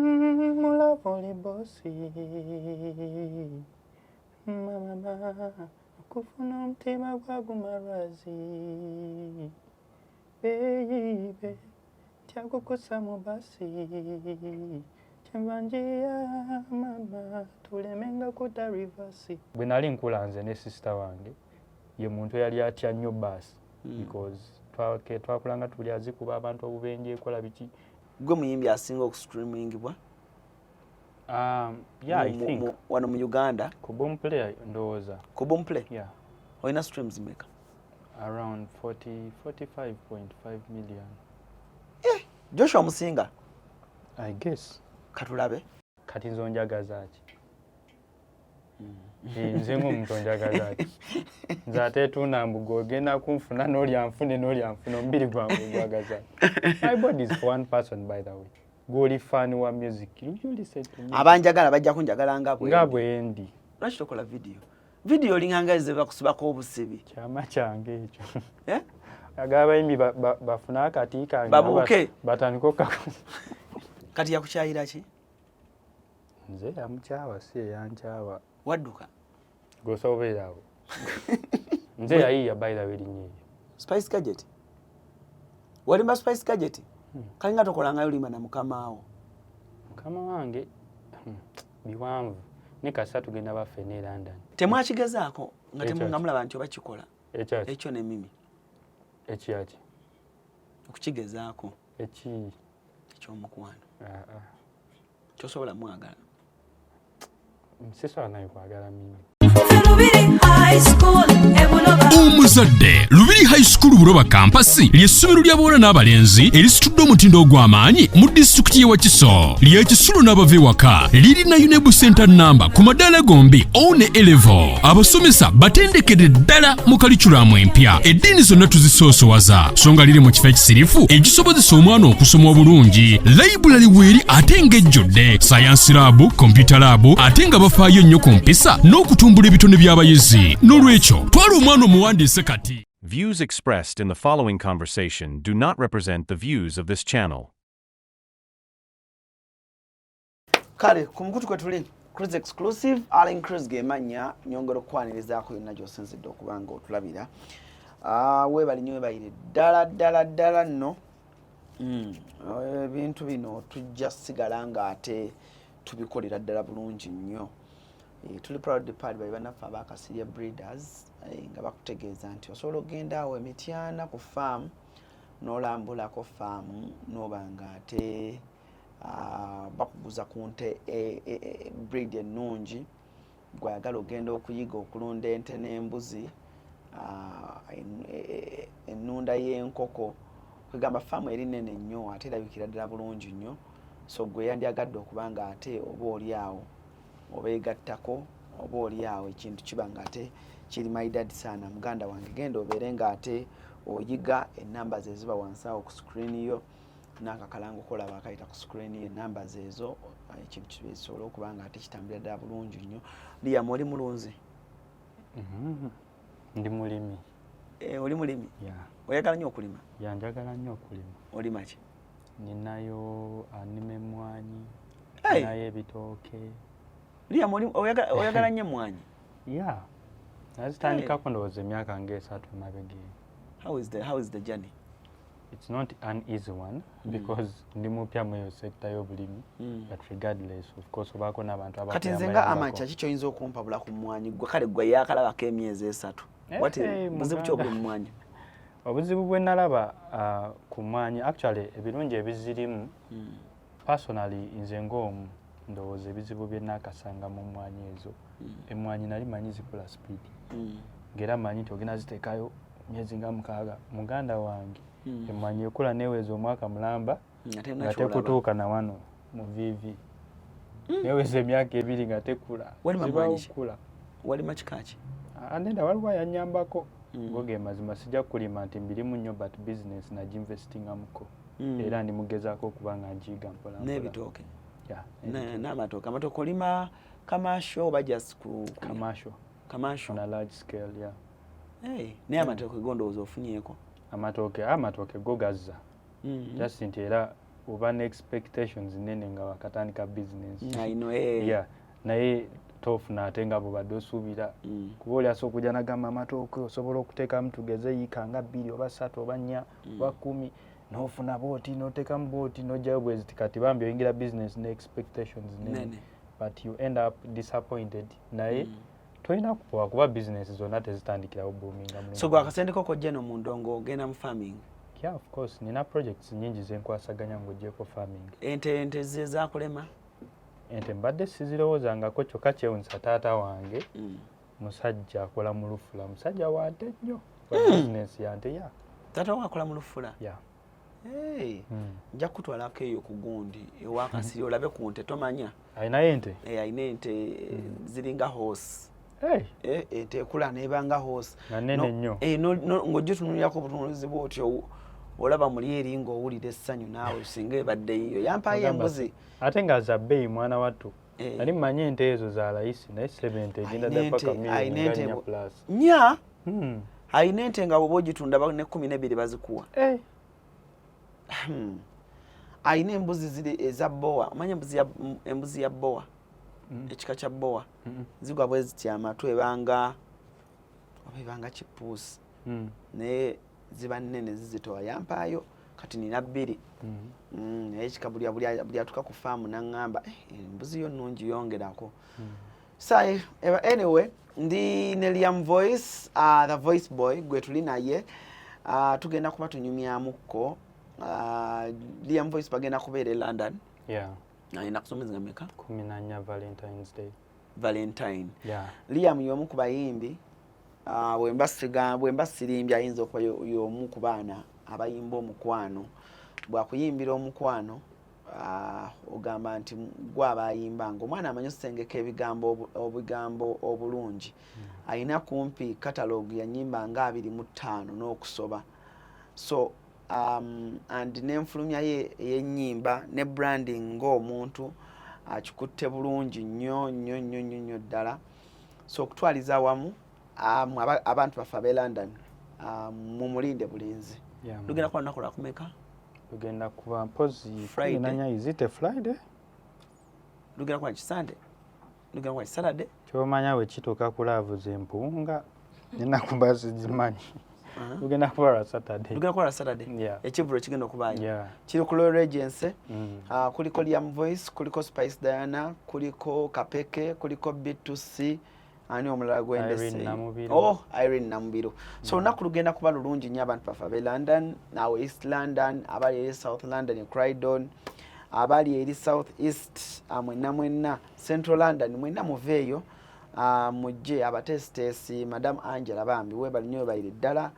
Mulavoli bosi mama kufuna mtima gwagumarazi baby tyakukosa mubasi chimbanjia mama tulemenga kuta reverse. Bwe nali nkula nze ne sister wange ye muntu yali atya nnyo basi because twakulanga tuli azikuba abantu obubenje ekola biki. Gwe muyimbi asinga okustreamingibwa? Yeah, I think. Wano mu Uganda? Ku Boomplay ndowooza. Ku Boomplay? Yeah. Olina streams meka? Around 45.5 million. Joshua Musinga? I guess. Katulabe? Kati nzo njagaza ki? Nze ng'omuntu njagaza ki? Nze ate tunambuga ogenda kunfuna n'oli anfune omubiri gwange gwagaza. My body is for one person, by the way. Goli fan wa music. You listen to me. Abanjagala bajja kunjagala nga bwendi. Lwaki tokola video? Video linganga ze bakusubako obusibi. Kyama kyange ekyo. Agaba bayimbi bafuna akati kange babuke batandika okako. Kati yakukyayira ki? Nze yamukyawa si yankyawa. Wadduka? Gosobeerawo. Nze yayiya by the way linye. Spice Gadget? Walimba Spice Gadget? Kalinga tokolanga yolima na mukamaawo. Mukama wange biwanvu. Ne kasa tugenda baffe ne London. Temwakigezaako nga temungamulaba nti obakikola. Ekyo ne mimi. Ekiyaki? Okukigezaako. Eki? Ekyomukwano. Kyosobola mwagala. Sisobola nayo kwagala mimi. Omuzadde Lubiri High School Buloba Campus ly'essomero ly'abawala n'abalenzi erisitudde omutindo ogw'amaanyi mu disitulikiti y'e Wakiso. Ly'ekisulo n'abava ewaka lirina UNEB Center number ku madaala gombi O ne A level. Abasomesa batendekedde ddala mu kalikulamu empya eddiini zonna tuzisoosowaza so nga liri mu kifo ekisirifu ekisobozesa omwana okusoma obulungi. Library weeri ate ng'ejjudde science lab, computer lab ate nga bafaayo nnyo ku mpisa n'okutumbula ebitone by'abayizi. N'olwekyo twala omwana omuwandiise kati. Views expressed in the following conversation do not represent the views of this channel. Kale kumukutu kwe tuli Cruise Exclusive Allen Cruise gemanya nyongero kwanirizaako yonna gy'osinzidde okubanga otulabira. Weebali nnyo weebalire ddala nno. Ebintu bino tujja sigala nga ate tubikolera ddala bulungi nnyo. Tuli proud part by bannaffe abakasirya breeders nga bakutegeeza nti osobola okugenda awo Emityana ku farm n'olambulako farm n'oba nga ate bakuguza ku nte breed ennungi gwayagala ogenda okuyiga okulunda ente n'embuzi ennunda y'enkoko kwegamba farm eri nnene nnyo ate erabikira ddala bulungi nnyo so gwe yandyagadde okuba nga ate oba oli awo obeegattako oba oli awo ekintu kiba nga ate kiri maidadi saana muganda wange genda obeere nga ate oyiga ennamba ze ziba wansi awo ku screen yo n'akakalanga okolaba akayita ku screen yo ennamba zezo ekintu kisobola okuba nga ate kitambulira ddala bulungi nnyo. Liam oli mulunzi? Ndi mulimi. Oli mulimi? Yeah. Oyagala nnyo okulima? Njagala nnyo okulima. Olima ki? Ninayo anime emmwanyi, ninayo ebitooke. Liam oyagala nnyo emmwanyi? Yeah. Nazitandikako ndowooza emyaka ng'esatu emabega. How is the journey? It's not an easy one because ndi mupya mu eyo sector y'obulimi, but regardless of course obaako n'abantu abakuyamba. Kati nze nga amacha ki ky'oyinza okumpabula ku mmwanyi gwe kale gwe yakalabako emyezi esatu? Buzibu ki obuli mu mmwanyi? Obuzibu bwe nalaba ku mmwanyi actually ebirungi ebizirimu personally nze ng'omu ndowooza ebizibu bye naakasanga mu mmwanyi ezo. Emmwanyi nali manyi zikola speed. Ng'era manyi nti ogenda ziteekayo myezi nga 6 muganda wange. Emmwanyi ekula neeweza omwaka mulamba nga tekutuuka na wano mu vivi. Neeweza emyaka 2 nga tekula. Walima kika ki? Anenda waliwo yanyambako. Ngoge mazima sijja kulima nti mbirimu nnyo but business na ginvestingamuko. Era ndi mugezaako okuba nga njiga mpola. N'ebitooke? Yeah. N'amatooke. Amatooke olima commercial oba just ku? Commercial. On a large scale, yeah. Naye amatooke gondowooza ofunyeeko? Amatooke go gazza. Just nti era oba ne expectations nene nga wakatandika business. I know, Yeah. Naye tofuna ate nga bw'obadde osuubira kuba oli asobola okujja n'agamba amatooke osobola okuteekamu tugeze yiika nga 2 oba 3 oba 4 oba 10 n'ofuna booti n'oteekamu booti n'ojjayo bwe ziti kati bambi oyingira business ne expectations nene but you end up disappointed naye tolina kupowa kuba business zonna tezitandikirawo boominga. So gwe akasente kojja no mu ndongo ogenda mu farming? Yeah, of course nina projects nyingi zenkwasaganya ng'oggyeko farming. Ente ze zaakulema? Ente mbadde sizirowoozangako kyokka kyewunisa taata wange musajja akola mu Lufula, musajja wa nte nnyo business ya nte ya taata wange akola mu Lufula? Yeah. Hey. Nja kutwalako eyo ku gundi ewakasiri olabe ku nte tomanya ayinayo ente? Ayina ente ziringa horse. Ente ekula nebanga horse nga nene nnyo ng'ojja otunuulirako obutunuulizi bw'otyo olaba muli eri ng'owulira essanyu naawe singa ebadde yiyo yampayo embuzi ate nga za bbeeyi mwana wattu nali mmanyi ente ezo za layisi naye ssebente egenda ddala paka million plus nya ayina ente nga bw'oba ogitunda ne 12 bazikuwa. Ayina embuzi ziri eza bowa omanya embuzi ya bowa ekika kya bowa zigwa bwe zitya amatu ebanga kipuusi naye ziba nnene zizitowa yampaayo kati nina 2 naye ekika buli atuka ku faamu n'aŋŋamba embuzi yo nnungi yongerako. So anyway ndi ne Liam Voice, the voice boy gwe tuli naye tugenda kuba tunyumyamukko. Liam Voice bagenda kubeera e London. Yeah. Ayina kusomeza nga meka? 14 Valentine's Day. Valentine. Yeah. Liam y'omu ku bayimbi bwemba sirimbye ayinza okuba y'omu ku baana abayimba omukwano. Bwakuyimbira omukwano ogamba nti gwaba ayimbanga omwana amanyi osengeka ebigambo obulungi. Ayina kumpi catalogue ya nnyimba nga 25 n'okusoba. So and n'enfulumya ye ey'ennyimba ne branding ng'omuntu akikutte bulungi nnyo ddala. So okutwaliza awamu abantu baffe ab'e London mumulinde bulinzi. Lugenda kuba lunaku lwakumeka? Lugenda kuba mpozi Friday. Is it a Friday? Lugenda kuba Sunday? Lugenda kuba Saturday? Kyomanya we kituuka ku laavu empunga ennaku bazimanyi. Lugenda kuba lwa Saturday. Lugenda kuba lwa Saturday? Yeah. Ekivvulu kigenda okubaayo? Kiri ku Royal Regency. Kuliko Liam Voice, kuliko Spice Diana, kuliko Kapeke, kuliko B2C, ani omulala gwendese. Irene Namubiro. So olunaku lugenda kuba lulungi nnyo abantu baffe ab'e London, nawe East London, abali eri South London e Croydon, abali eri South East, mwenna Central London, mwenna muveeyo. Mujje abatesitesi Madam Angela bambi webali nnyo webayire ddala.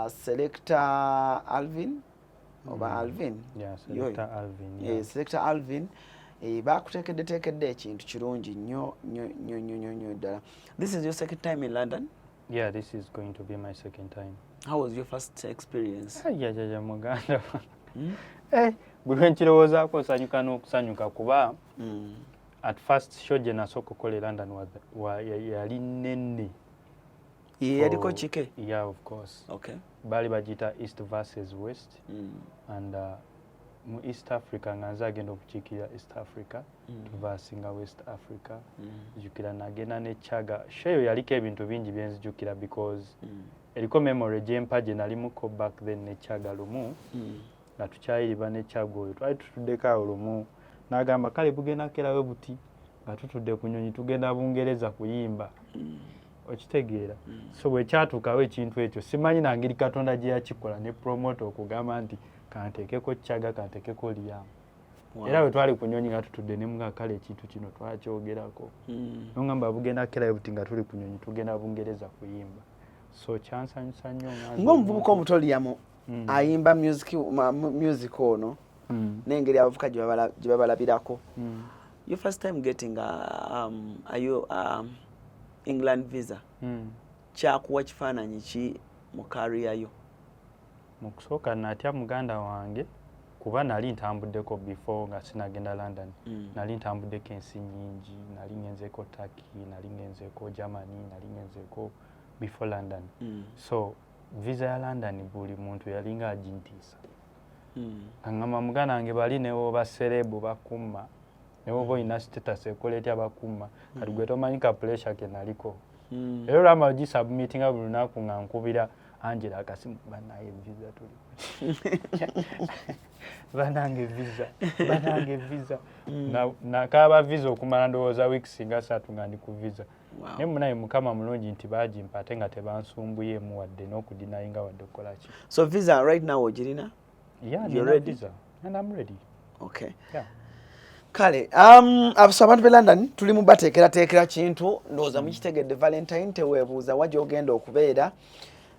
Selector Alvin oba Alvin? Yeah, Selector Alvin. Yeah. Selector Alvin bakuteekedde ekintu kirungi nnyo ddala. This is your second time in London? Yeah, this is going to be my second time. How was your first experience? Jaja muganda. Buli nkirowoozaako osanyuka n'okusanyuka kuba at first show gye nasooka okukola e London yali nnene. Yaliko kike? Yeah, of course. Okay. Baali bagiyita East versus West. And mu East Africa nga nze agenda okukiikirira East Africa tuvasinga West Africa. Jjukira nagenda ne Chaga. Sheyo yaliko ebintu bingi bye nzijjukira because eriko memory gyempa gye nalimuko back then ne Chaga lumu nga tukyayiriba ne Chaga oyo twali tutuddeko awo lumu n'agamba kale bugenda kerawe buti nga tutudde ku nnyonyi tugenda Bungereza kuyimba. Okitegeera. So bwe kyatuukawo ekintu ekyo simanyi nangeri Katonda gye yakikola ne promote okugamba nti kanteekeko Chaga kanteekeko Liam. Era bwe twali ku nnyonyi nga tutudde ne mga kale ekintu kino twakyogerako. N'ongamba bugenda kerawe buti nga tuli ku nnyonyi tugenda Bungereza kuyimba. So kyansanyusa nnyo ng'omuvubuka omuto Liam ayimba music ono n'engeri abavuka gye babalabirako. Your first time getting England visa kyakuwa kifaananyi ki mu career yo? Mu kusooka natya muganda wange kuba nali ntambuddeko before nga sinagenda London. Nali ntambuddeko ensi nnyingi, nali ngenzeeko Turkey, nali ngenzeeko Germany, nali ngenzeeko before London. So visa ya London buli muntu yalinga agintiisa. angamba muganda wange bali newo baserebu bakuma newo boyina status ekoleti abakuma kati gwe tomanyi ka pressure ke naliko rero lama gi submitting buli lunaku nga nkubira Angela akasimu banaye visa tuli banange visa na kaba visa okumala ndowooza weeks nga 3 nga ndi ku visa ne munaye mukama mulungi nti bagimpa ate nga tebansumbuye mu wadde n'okudinayinga wadde okola ki. So visa right now ogirina? Yeah, you're ready? Visa and I'm ready. Okay. Yeah. Kale abantu be London tuli mu bateekerateekera kintu ndowooza mukitegedde Valentine teweebuuza wajja ogenda okubeera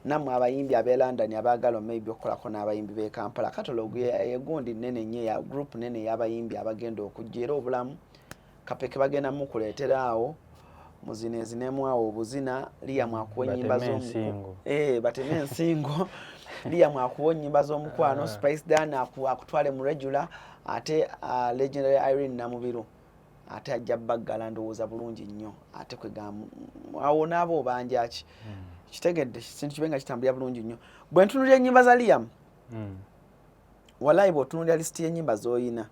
namwe abayimbi ab'e London abaagala maybe okukolako n'abayimbi b'e Kampala katalogu egundi nnene nnyo ya group nnene y'abayimbi abagenda okujja era obulamu kapeke bagenda mukuleetera awo muzineezinemu awo obuzina liya mwakuwa ennyimba z'omukwano bateme ensingo liya mwakuwa ennyimba z'omukwano Spice Dan akutwale mu regular ate legendary Irene Namubiru ate ajja baggala ndowooza bulungi nnyo ate kwegamu awo n'abo banjaki kitegedde kintu kibenga kitambulira bulungi nnyo bwe ntunulira ennyimba za Liam walayi bw'otunulira lisiti y'ennyimba z'oyina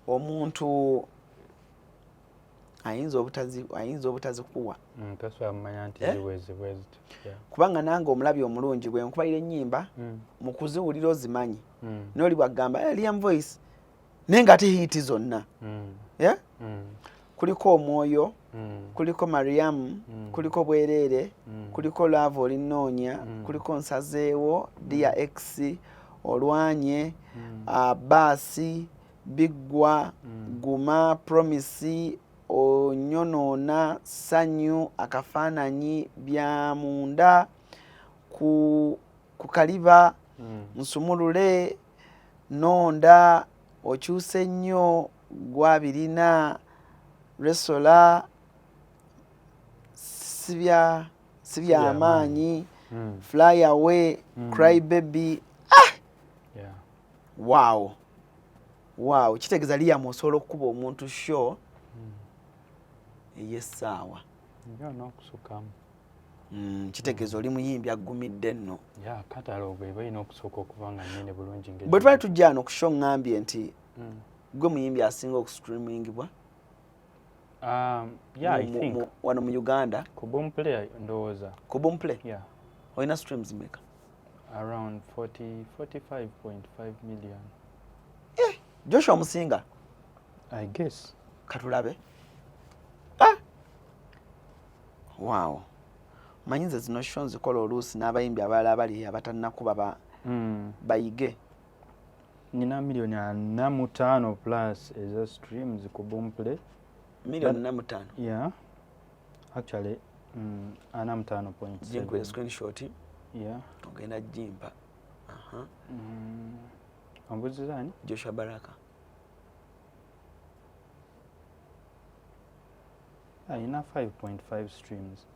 omuntu ayinza obutazikuwa kubanga nange omulabi omulungi bwe nkubalira ennyimba mu kuziwulira ozimanyi n'oli bwagamba Liam voice naye nga ate hiiti zonna kuliko omwoyo kuliko Mariam kuliko bwereere kuliko love olinoonya kuliko nsazeewo Dear X olwanye baasi biggwa guma promise onyonoona sanyu akafaananyi bya munda ku kaliba nsumulule nonda okyuse nnyo gwabirina resola sibya amaanyi fly away cry baby wow kitegeeza Liam osobola okukuba omuntu show ey'essaawa n'okusukamu kitegeeza oli muyimbi aggumidde nno katalogo eba erina okusooka okuba nga nnene bulungi bwe twali tujja wano ku show ngambye nti gwe muyimbi asinga okustreamingibwa I think wano mu Uganda ku Boomplay ndowooza ku Boomplay olina streams meka? Around 45.5 million. Joshua Musinga I guess katulabe wow manyi nze zino show nzikola oluusi n'abayimbi abalala bali abatannakuba bayige nina million 45 plus eza streams ku Boomplay. Million 45? Yeah. Actually, 45.7. Jinkwe screenshot. Yeah. Ogenda jimpa. Ambuzi zani? Joshua Baraka. Ina 5.5 streams.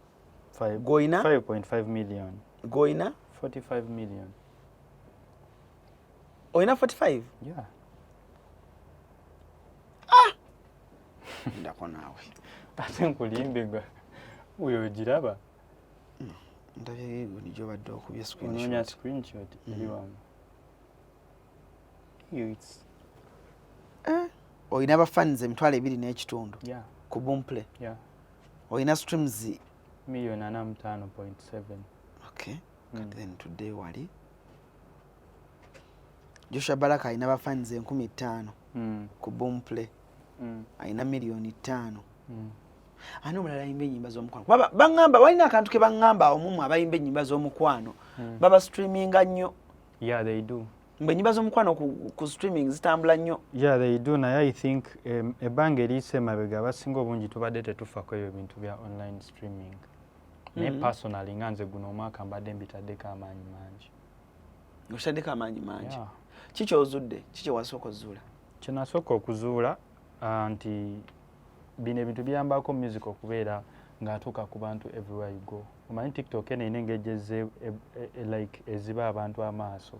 Goina? 5.5 million. Goina? 45 million. Oina 45? Yeah. Ndako nawe ate nkulimbinga uyo giraba ndabye nijo badde okubye screenshot eri wamu it's oyina abafans emitwalo 2.5 ku Boomplay. Oyina streams million 45.7. Okay. Then today wali Joshua Baraka ayina abafans 15,000 ku Boomplay. Ayina million 5. Ani omulala ayimba ennyimba z'omukwano bangamba balina akantu ke bangamba omumu abayimba ennyimba z'omukwano baba streaminga nnyo. Yeah, they do. Mbe ennyimba z'omukwano ku streaming zitambula nnyo. Yeah, they do. Naye I think ebbanga eriise mabega abasinga obungi tubadde tetufako ebyo bintu bya online streaming. Naye personally nga nze guno omwaka mbadde mbitaddeko amaanyi mangi. Oshaddeko amaanyi mangi? Kiki ozudde? Kiki wasooka ozuula? Kye nasooka okuzuula nti bino ebintu biyambako music okubeera ng'atuuka ku bantu everywhere you go. Omanyi TikTok eno engejeze like eziba abantu amaaso.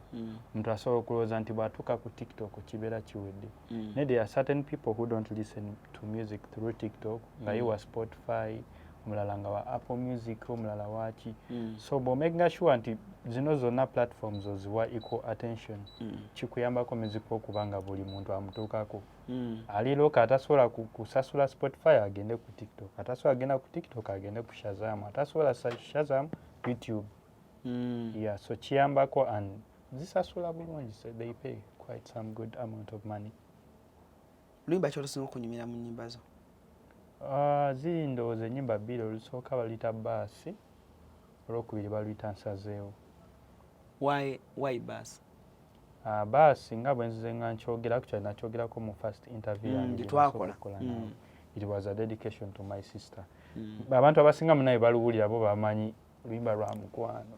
Omuntu asobola okulowooza nti bw'atuuka ku TikTok kibeera kiwedde. Naye there are certain people who don't listen to music through TikTok nga ye wa Spotify, omulala nga wa Apple Music, omulala waaki. So bw'omakinga sure nti zino zonna platforms oziwa equal attention kikuyambako music okubanga buli muntu amutuukako ali loka atasobola kusasula Spotify agende ku TikTok, atasobola agenda ku TikTok agende ku Shazam, atasobola Shazam YouTube. Yeah, so kiyambako and zisasula bulungi, so they pay quite some good amount of money. Luyimba ky'olusinga okunyumira mu nnyimba zo? Ziri ndowooza ennyimba bbiri, olusooka baluyita baasi, olwokubiri baluyita nsazeewo. Why bass? Baasi nga bwe nzize nga nkyogera ku kyali nakyogerako mu first interview yange twakola. It was a dedication to my sister. Abantu abasinga munaye baluwulira bo bamanyi luyimba lwa mukwano.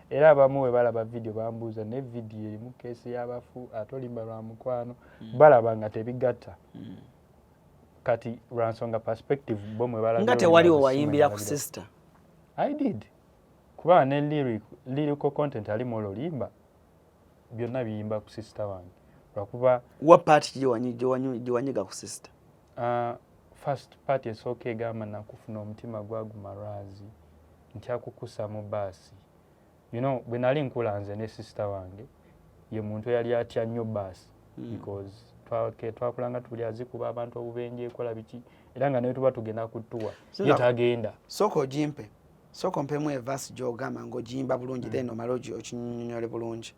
Era abamu we balaba video bambuuza ne video erimu keesi y'abafu ate oluyimba lwa mukwano balaba nga tebigatta. Kati lwa nsonga perspective bo mwe balaga nga tewaliwo wayimbira ku sister. I did. Kuba ne lyrical content ali mu oluyimba byonna biyimba ku sister wange. Lwakuba what part gyewanyiga ku sister? First part esooka egamba nakufuna omutima gwaguma lwazi ntyakukusa mu baasi. You know, bwe nali nkula nze ne sister wange ye muntu yali atya nnyo baasi because twakulanga tuli azikuba abantu obubenje ekola biki era nga naye tuba tugenda kutuwa ye tagenda. Sooka ogimpe. Sooka mpemu evasi gy'ogamba ng'ogiyimba bulungi then omala okinyonyole bulungi.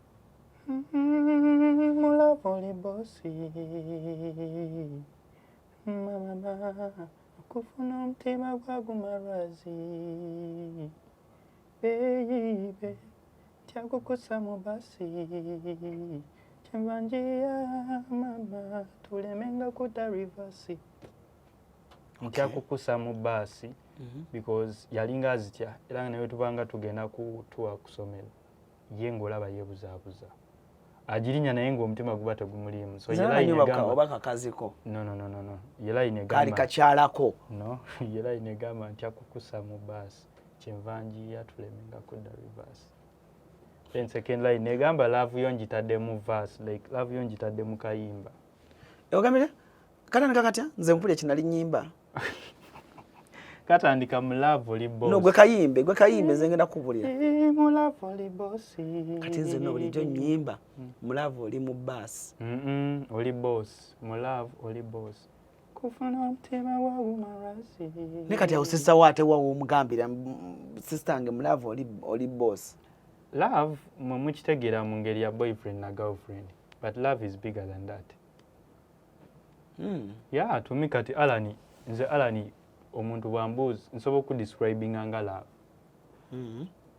Mulavoli bosi mama kufuna omutima gwaguma lwazi baby tyakukusa mu basi kyenvanjiya mama tulemenga kuta rivasi tyakukusa mu basi because yalinga azitya era nga naye tubanga tugenda kutuwa kusomero ye ng'olaba yeebuzaabuza agirinya naye ng'omutima guba tegumuliimu. So oba kakaziko? No. Yelayine gamba kali kakyalako? No, yelayine gamba ntyakukusa mu baasi kyenvanjiya tulemenga kudda reverse. Then second line negamba love yo njitadde mu verse, like love yo njitadde mu kayimba. Ogambire katandika katya nze mpulira kinali nnyimba. Katandika mu love oli boss. No gwe kayimbe nze ngenda kubulira. Mu love oli boss. Kati nze no bulijjo nnyimba mu love oli mu bass. Oli boss. Mu love oli boss. Kufuna omutima gwaguma lwazi. Ne kati awo sister wate wawo omugambira sister wange mu love oli boss. Love mukitegeera mu ngeri ya boyfriend na girlfriend, but love is bigger than that. Yeah, to me kati Alani omuntu bwambuuza nsobola okudescribinga nga love.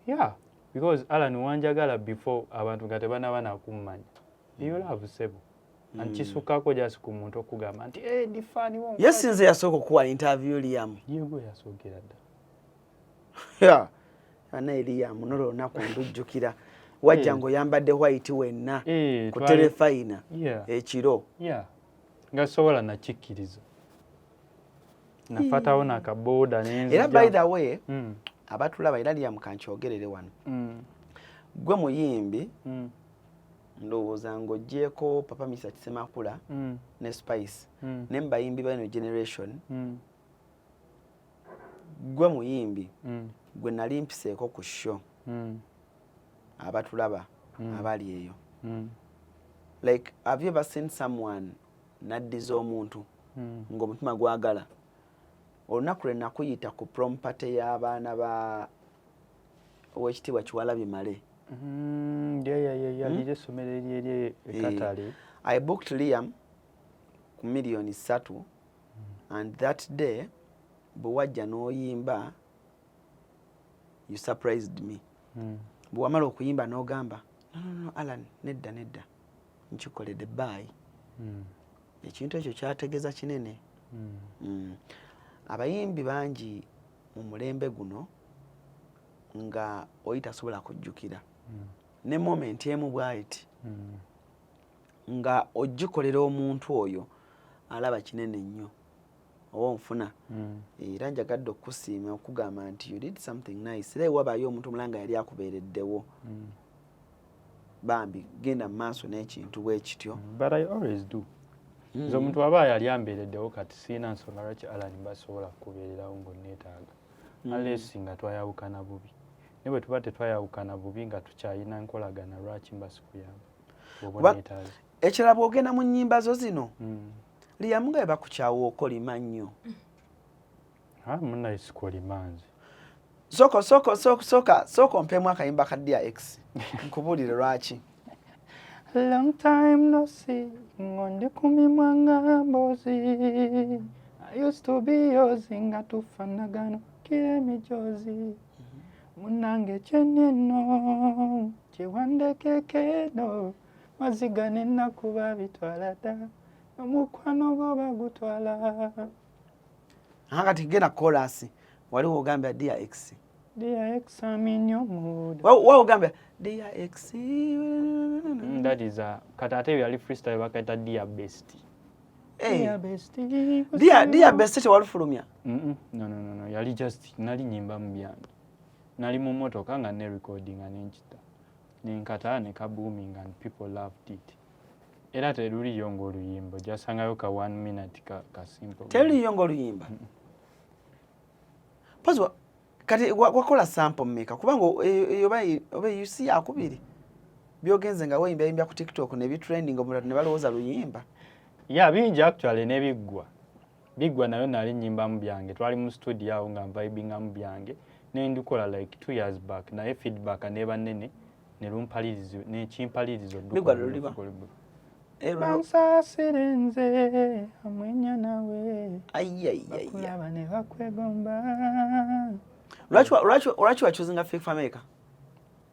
Yeah, because Alani wanjagala before abantu nga tebanaba nakummanya. Iyo love sebo. Ankisukako just ku muntu okugamba nti ndi fani wo. Yes, nze yasooka okuwa interview Liam. Yego yasookera dda. Yeah. Ana Liam nolo naku ndujjukira. Wajja ngo yambadde white wenna ku telefayina ekiro. Yeah. Nga sobola nakikkiriza. Nafatawo nakaboda nenzi. Era by the way, abatulaba era Liam kankyogerere wano. Gwe muyimbi ndowooza ng'oggyeko Papa Mr. Kisemakula ne Spice ne mbayimbi bano generation. Gwe muyimbi gwe nali mpiseeko ku show abatulaba abali eyo. Like, have you ever seen someone naddiza omuntu ng'omutima gwagala? Olunaku lwe nakuyita ku prom party y'abaana ba Oweekitiibwa Kiwalabi Male. Yali essomero eryeri Katale. I booked Liam ku $3,000,000 and that day bwe wajja n'oyimba you surprised me. Bwe wamala okuyimba n'ogamba no Alan nedda nkikoledde bye. Ekintu ekyo kyategeeza kinene. Abayimbi bangi mu mulembe guno nga oyitasobola kujjukira ne moment emu bw'ati nga ogikolera omuntu oyo alaba kinene nnyo oba nfuna era njagadde okusiima okugamba nti you did something nice. Era wabayo omuntu mulanga yali akubeereddewo bambi genda mu maaso n'ekintu bwe kityo. But I always do. Nze omuntu aba yali ambeereddewo kati siina nsonga lwaki Alan basobola kubeererawo ng'onneetaaga unless nga twayawukana bubi. ne bwe tuba tetwayawukana bubi nga tukyayina nkolagana lwaki mba sikuyamba ekirala bw'ogenda mu nnyimba zo zino Liam nga bakukyawa okolima nnyo munnaye sikolima nze sooka ompeemu akayimba ka DRX nkubuulire lwaki. Long time no see, ngonde kumimwa nga mbozi. I used to be yours nga tufanagano kile mijozi. Munange cheneno, chiwande kekeno, mazigane nakuba bitwala da, omukwano goba gutwala. Kati gena chorus, waliwo ogambya DRX. DRX I'm in your mood. Wa ogambya DRX. That is kati ate yali freestyle bakaita Dear Bestie. Dear Bestie. Dear Bestie walufulumya. No. Yali just nali nyimba mu byange. Nali mu motoka nga ne recording anenchita. Nenkata ne kabooming and people loved it. Era teruli yongo oluyimbo. Jasangayo ka 1 minute ka simple. Teruli yongo oluyimba. Pazwa kati wakola sample mmeka kubanga oba yusi yakubiri. Byogenze nga weyimba ku TikTok ne bitrending omulala ne balowooza luyimba. Yeah, bingi actually ne biggwa nayo nali nyimba mu byange. Twali mu studio awo nga vibinga mu byange. Ne ndikola like 2 years back naye feedback neba nene ne lumpalirizo ne chimpalirizo Bigwa luliba. Bansa sirenze amwenya nawe. Ayayaya. Kulaba ne bakwegomba. Lwaki wachuzinga Fake Fameka?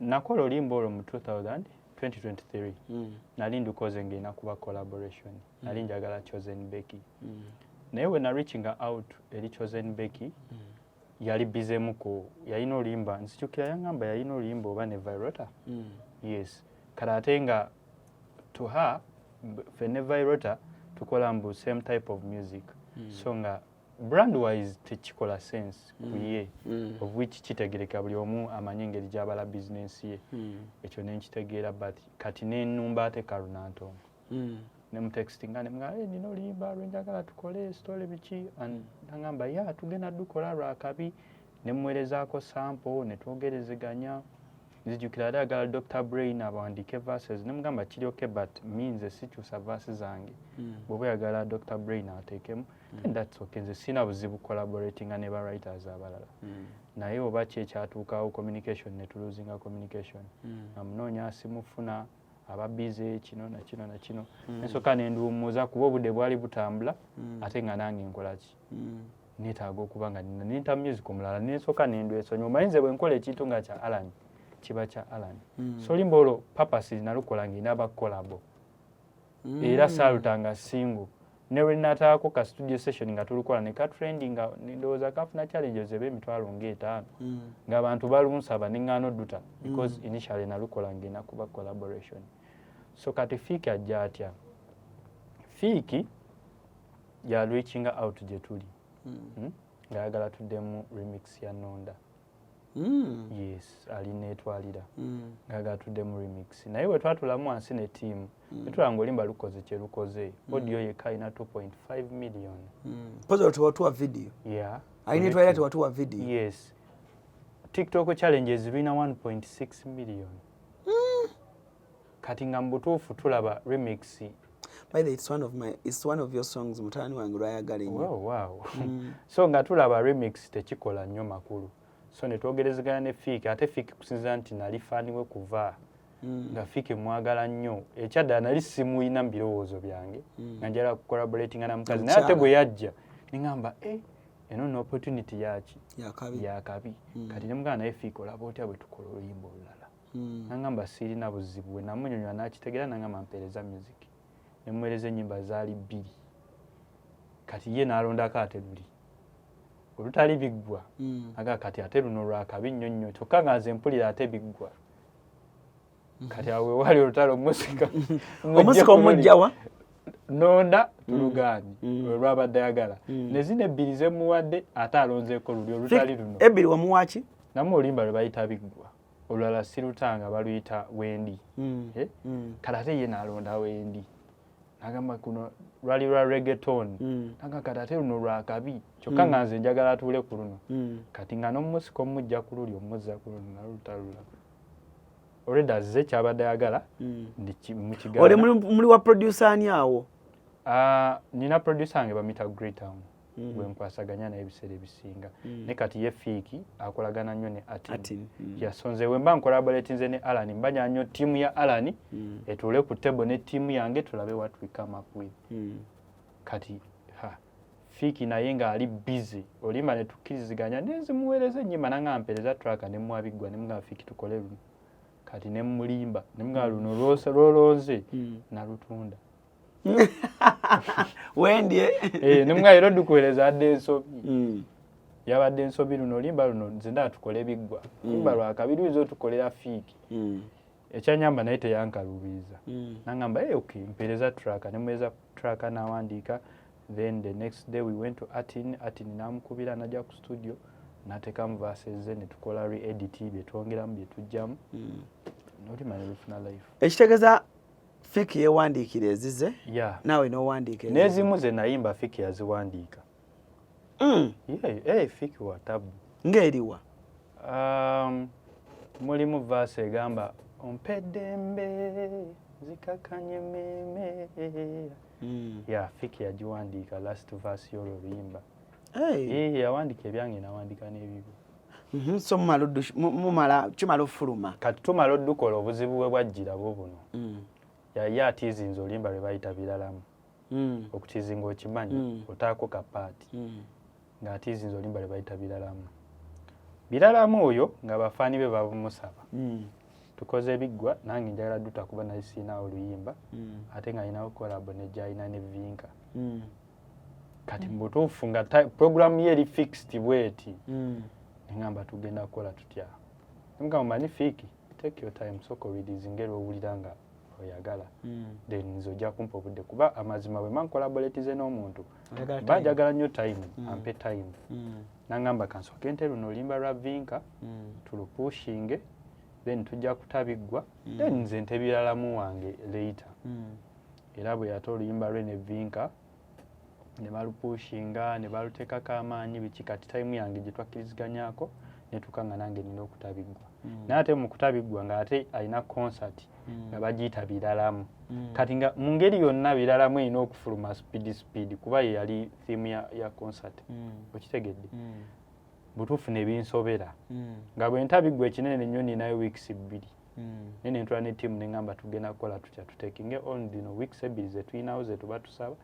Nakola olimbo olwo mu 2023. Nali ndukoze ngena kuba collaboration. Nali njagala Chosen Becky. Naye we na reaching out eri Chosen Becky. Yali bize muko yayina olimba nsichukira yangamba yayina olimba oba ne Virota. Yes. Karatenga to her fene Virota tukola mbu same type of music. So nga brand wise techikola sense kuye of which kitegereka buli omu amanyengeri jabala business ye. Ekyo nenkitegera but kati nenumba ate karunanto. Ne texting ane mga nino limba lwenjagala tukole story bichi and ngamba ya tugenda dukola rakabi ne mwelezaako sample ne twogerezeganya nzijukira dagala Dr. Brain abandike verses ne mugamba kiri okay but means sichusa verses zange bobo yagala Dr. Brain atekemu and that's okay nze sina buzibu collaborating ne ba writers abalala naye oba kyatuukawo communication ne tuluzinga communication amunonya asimufuna aba busy kino na kino nesoka nenduumuza kuba obudde bwali butambula ate nga nange nkolaki netaaga okubanga nina music omulala nesoka nendwesonyo omayinze bwe nkola ekintu nga kya Alan kiba kya Alan so limbolo purpose nalukola ngina aba collabo era salutanga single newe nataako ka studio session nga tulukola ne ka trending nga ndoza kafuna challenges ebe mitwalo ng'etaano nga abantu balunsaba ningano duta because initially nalukola ngina kuba collaboration. So kati Fiki ajja atya. Fiki ya reaching out gye tuli. Ngayagala tuddemu remix ya Nonda. Yes, alina etwalira. Ngayagala tuddemu remix. Naye bwe twatulamu wansi ne team. Etulanga olimba lukoze kye lukoze. Audio yekka ina 2.5 million. Pozo watuwa video. Yeah. Aina etwalira watuwa video. Yes. TikTok challenges zirina 1.6 million. Kati nga mbutuufu tulaba remix. By the it's one of your songs mutani wangu lwayagala nnyo. Wow. So nga tulaba remix tekikola nnyo makulu. So ne twogerezeganya ne Fiki ate Fiki kusinza nti nali faniwe kuva. Nga Fiki mwagala nnyo. Ekyadda nali simuyina mbirowoozo byange. Nga njala collaborating na mukazi. Naye ate bwe yajja ningamba eno no opportunity yaki yakabi. Kati ne mugana naye Fiki olaba otya bwe tukola oluyimba olulala. Nangamba sirina buzibu we namunyonyola nakitegera nangamba mpereza music nemwereze ennyimba zaali 2 kati ye nalondako ate luli olutali biggwa aga kati ate luno lwakabi nnyo nnyo kyokka nga nze mpulira ate biggwa kati awe wali olutalo musika omujjawa Nonda tulugani olwabadde ayagala nezine 2 zemuwadde ate alonzeeko luli olutali luno ebbiri wamuwaki namu olimba lwe bayita biggwa olulala sirutanga baluyita Wendi. Kala ate ye nalonda Wendi. agamba kuno lwali lwa reggaeton anga kati ate luno lwakabi kyokka nga nze njagala atuule ku luno kati nga n'omusiko omujja ku luli omuzza ku luno nalutalula already azze kyabadde ayagala mukigala ole muli wa producer ani awo nina producer wange bamita Greytown gwe nkwasaganya naye ebiseera ebisinga ne kati ye Fiiki akolagana nnyo ne Atin yasonze we mba collaborate nze ne Alan mbanya nnyo tiimu ya Alan etuule ku table ne tiimu yange tulabe what we come up with kati Fiiki naye nga ali busy olimba ne tukkiriziganya nezimuweereza ennyimba nanga mpereza track ne mwabiggwa ne mga Fiiki tukole luno kati ne mulimba ne mga luno lolonze nalutunda wendye nemwairo dukueleza adde ensobi yabadde ensobi luno limba luno nze ndatukole biggwa limba lwakabiri zo tukolera Fiiki ekyanyamba naye teyankalubiza nangamba okay mpereza track nemweza track nawandika then the next day we went to Atin namukubira najja ku studio natekamu verses ne tukola re-edit bye twongeramu bye tujjamu nolimanya bifuna life ekitegeeza Fiiki yewandiikira ezize naawe n'owandiika n'ezimu ze nayimba Fiiki yaziwandiika Fiiki wa tabu ng'eriwa mulimu verse egamba ompeddembe zikakanye meme Fiiki yagiwandiika last verse y'olwo luyimba yawandiika ebyange nawandika n'ebibyo so kimala ofuluma kati tumala oddukola obuzibu bwe bwajjira bwo buno yali atiizinze olimba lwe bayita biralamu okutiizinga okimanyi otaako kapaati ng'atiizinze olimba lwe bayita biralamu oyo nga bafaani be babumusaba tukoze ebiggwa nange njagala dduta kuba naye siinaawo oluyimba ate nga alinawo kolabo nejjalina ne Vinka kati mubutuufu nga programu ye eri fixed bweti neŋŋamba tugenda kukola tutya nga mumanyi Fiiki take your time soko releasing era owulira nga oyagala then nze ojja kumpa obudde kuba amazima bwe mancollaboratize n'omuntu bajagala nnyo time ampe time nangamba kansooke nte luno olimba lwa Vinka tulupushinge then tujja kutabiggwa then nze nte biralamu wange later era bwe yata oluyimba lwe ne Vinka ne balupushinga ne baluteekako amaanyi biki kati time yange gye twakkiriziganyako netukanga nange nina okutabiggwa naye ate mu kutabiggwa ng'ate alina concert nga bagiyita biralamu kati nga mu ngeri yonna biralamu erina okufuluma speed kuba ye yali theme ya concert okitegedde butuufu ne binsobera nga bwe ntabiggwa ekinene nnyo ninayo weeks 2 naye ne ntula ne ttiimu ne ŋŋamba tugenda kukola tutya tutekinge on dino weeks 2 ze tulinawo ze tuba tusaba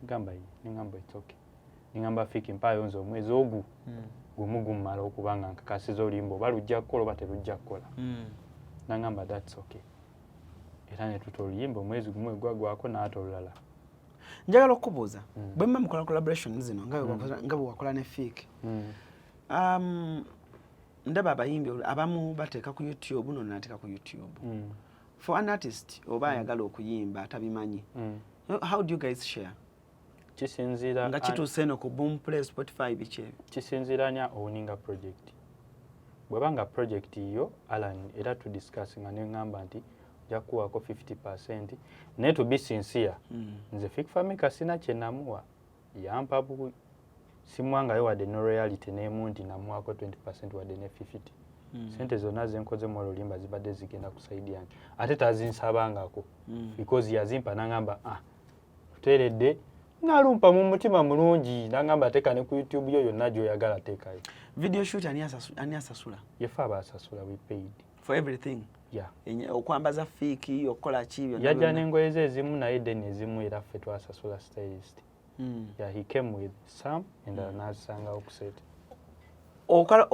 negamba neŋŋamba it's okay neŋŋamba Fiiki mpaayo nze omwezi ogwo gumu gummala okuba nga nkakasiza oluyimba oba lujja kukola oba terujja kukola naŋŋamba that's okay era ne tuta oluyimba omwezi gumu egwagwako n'ate olulala njagala okubuuza bwe mma mukola collaboration zino nga bwe wakola ne Fiiki ndaba abayimbi abamu bateeka ku YouTube no nateeka ku YouTube for an artist oba ayagala okuyimba atabimanyi how do you guys share kisinziira nga kituuse eno ku Boomplay Spotify biki ebyo kisinziiranya owuninga project bwebanga project iyo Alan era tudiscussing ne ngamba nti nja kuwaako 50% naye to be sincere nze Fiiki Famika sina kye namuwa yampa buwi simwangayo wadde no reality n'emu nti namuwaako 20% wadde ne 50 sente zonna zenkoze mu oluyimba zibadde zigenda ku saidi yange ate tazinsabangako because yazimpa nangamba tuteeredde nalumpa mu mutima mulungi nangamba teeka ne ku YouTube yo yonna gy'oyagala teekayo video shoot ani asasula yefe abasasula we paid for everything okwambaza Fiiki okukola ki yajja n'engoye ze ezimu naye then ezimu era ffe twasasula stylist he came with some and anazisangawo ku set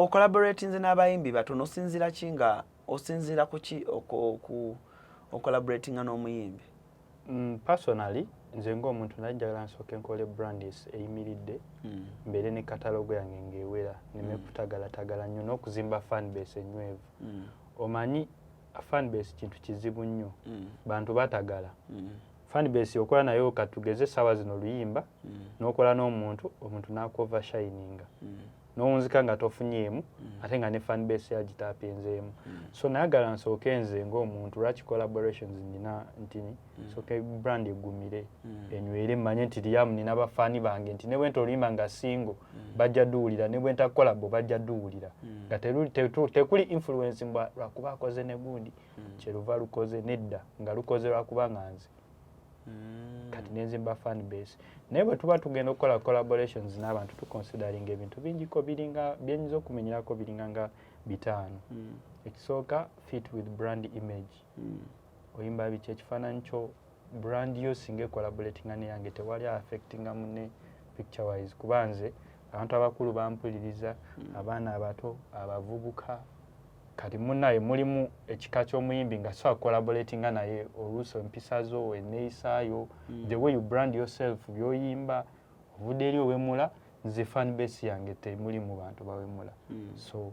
collaboratinze n'abayimbi batono osinziira ki nga osinziira ku ki collaboratinga n'omuyimbi personally nze ng'omuntu najjagala nsooke nkole brandis eyimiridde mbeere ne katalogo yange ng'ewera nemekutagalatagala nnyo n'okuzimba fanbase enywevu omanyi fanbase kintu kizibu nnyo bantu batagala fanbase okola nayo katugeze sawa zino luyimba n'okola n'omuntu omuntu n'akovershininga n'owunzika nga tofunyeemu ate nga ne fan base yagitapinzeemu so nayagala nsooke nze ng'omuntu lwaki collaborations nina ntini nsooke brand eggumire enywere mmanye nti Liam nina bafaani bange nti ne bwe nti oluyimba nga single bajja duwulira ne bwe nta kolabo bajja duwulira nga tekuli influence lwakuba akoze ne gundi kyeruva lukoze nedda nga lukoze lwakuba nga nze kati nenzimba fan base naye bwe tuba tugenda okukola collaborations n'abantu tuconsidering ebintu bingiko biringa byenyinza okumenyerako biringa nga bitaano ekisooka fit with brand image oyimba biki ekifaananyi kyo brand yo singa collaboratinga neyange tewali affectinga munne picture wise kuba nze abantu abakulu bampuliriza abaana abato abavubuka kati munnaye mulimu ekika ky'omuyimbi nga so collaboratinga naye oluusi empisa zo enneeyisaayo the way you brand yourself byoyimba ovudde eri owemula nze fan base yange temuli mu bantu bawemula so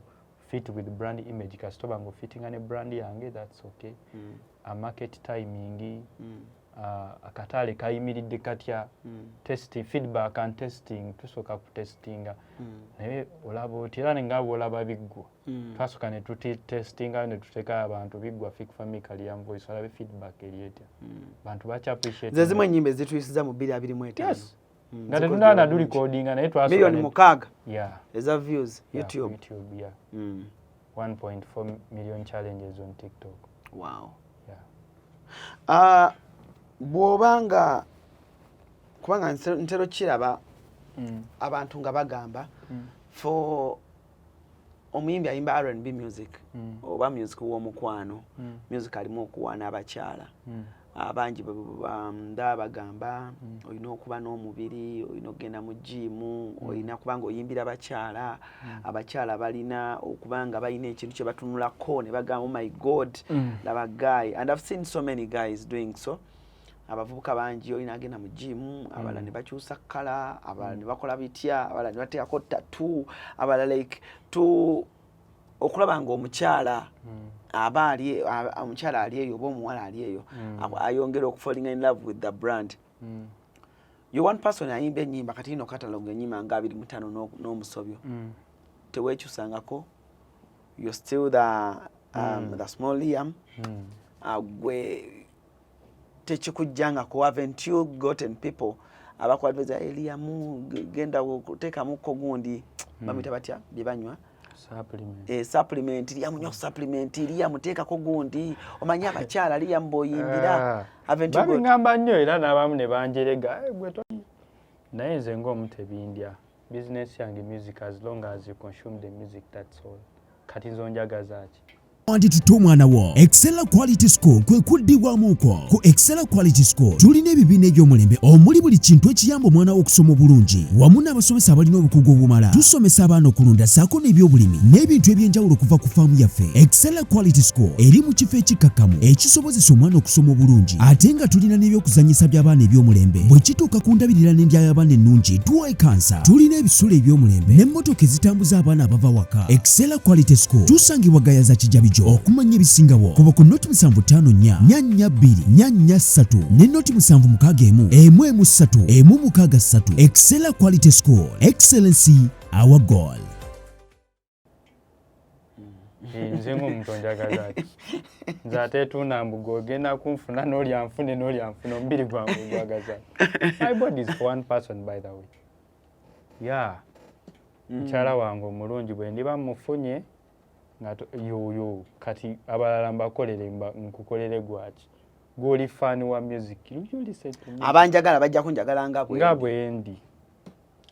fit with brand image kasitoba ngo fittinga ne brand yange that's okay a market timing akatale kayimiridde katya testing feedback and testing tusooka ku testinga naye olaba oti era nengaabo olaba biggwa twasooka ne testinga ne tuteeka abantu biggwa fik family Liam voice olabe feedback eri etya bantu bacha appreciate ze zimwe ennyimba ezituyisiza mu 2025 yes nga tetundana du recordinga naye twasooka milioni mukaaga yeah eza views yeah, YouTube yeah 1.4 million challenges on TikTok wow yeah bw'obanga kubanga ntero kiraba abantu nga bagamba for omuyimbi ayimba R&B music oba music w'omukwano music alimu okuwaana abakyala abangi bagamba olina okuba n'omubiri olina okugenda mu jimu olina kuba nga oyimbira abakyala abakyala balina okuba nga balina ekintu kye batunulako ne bagamba oh my god laba guy and I've seen so many guys doing so abavubuka bangi olina agenda mu jimu abala ne bakyusa kala abala ne bakola bitya abala ne bateekako tattoo abala like to okulaba nga omukyala aba ali omukyala ali eyo oba omuwala ali eyo ayongera okufalinga in love with the brand you one person ayimba ennyimba kati ino kataloga ennyimba nga 25 n'omusobyo teweekyusangako you're still the small Liam gwe tekikujjangako haven't you gotten people abakwadveza Liam genda kuteekamuko gundi bamuyita batya bye banywa supplement Liam nyo supplement Liam teekako gundi omanyi abakyala Liam boyimbira babingamba nnyo era n'abamu ne banjerega naye nze ng'omuntu ebindya business yange music as long as you consume the music that's all kati nzo njagaza ki Andi tuto mwana wo Excella Quality School kwe kuddibwamuko ku Excella Quality School tulina ebibiina eby'omulembe omuli buli kintu ekiyamba omwana okusoma obulungi wamu n'abasomesa abalina obukugu obumala tusomesa abaana okulunda ssaako n'ebyobulimi n'ebintu eby'enjawulo okuva ku faamu yaffe Excella Quality School eri mu kifo ekikakkamu ekisobozesa omwana okusoma obulungi ate nga tulina n'ebyokuzannyisa by'abaana eby'omulembe bwe kituuka ku ndabirira n'endya y'abaana ennungi tuwa kansa tulina ebisulo eby'omulembe n'emmotoka ezitambuza abaana abava waka Excella Quality School tusangibwa Gayaza Kijabijo okumanya ebisingawo kuba ku noti 754 nyanya 2 nyanya 3 ne noti 761 113 163 Excella Quality School excellency our goal. nze ng'omuntu njagaza ati nze ate tunambuga ogenda kunfuna n'olyanfune omubiri gwange gwagaza my body is for one person by the way yeah mukyala wange omulungi bwe ndiba mufunye yo kati abalala mbakolere nkukolere gwaki gwoli fan wa music abanjagala bajja kunjagala nga bwendi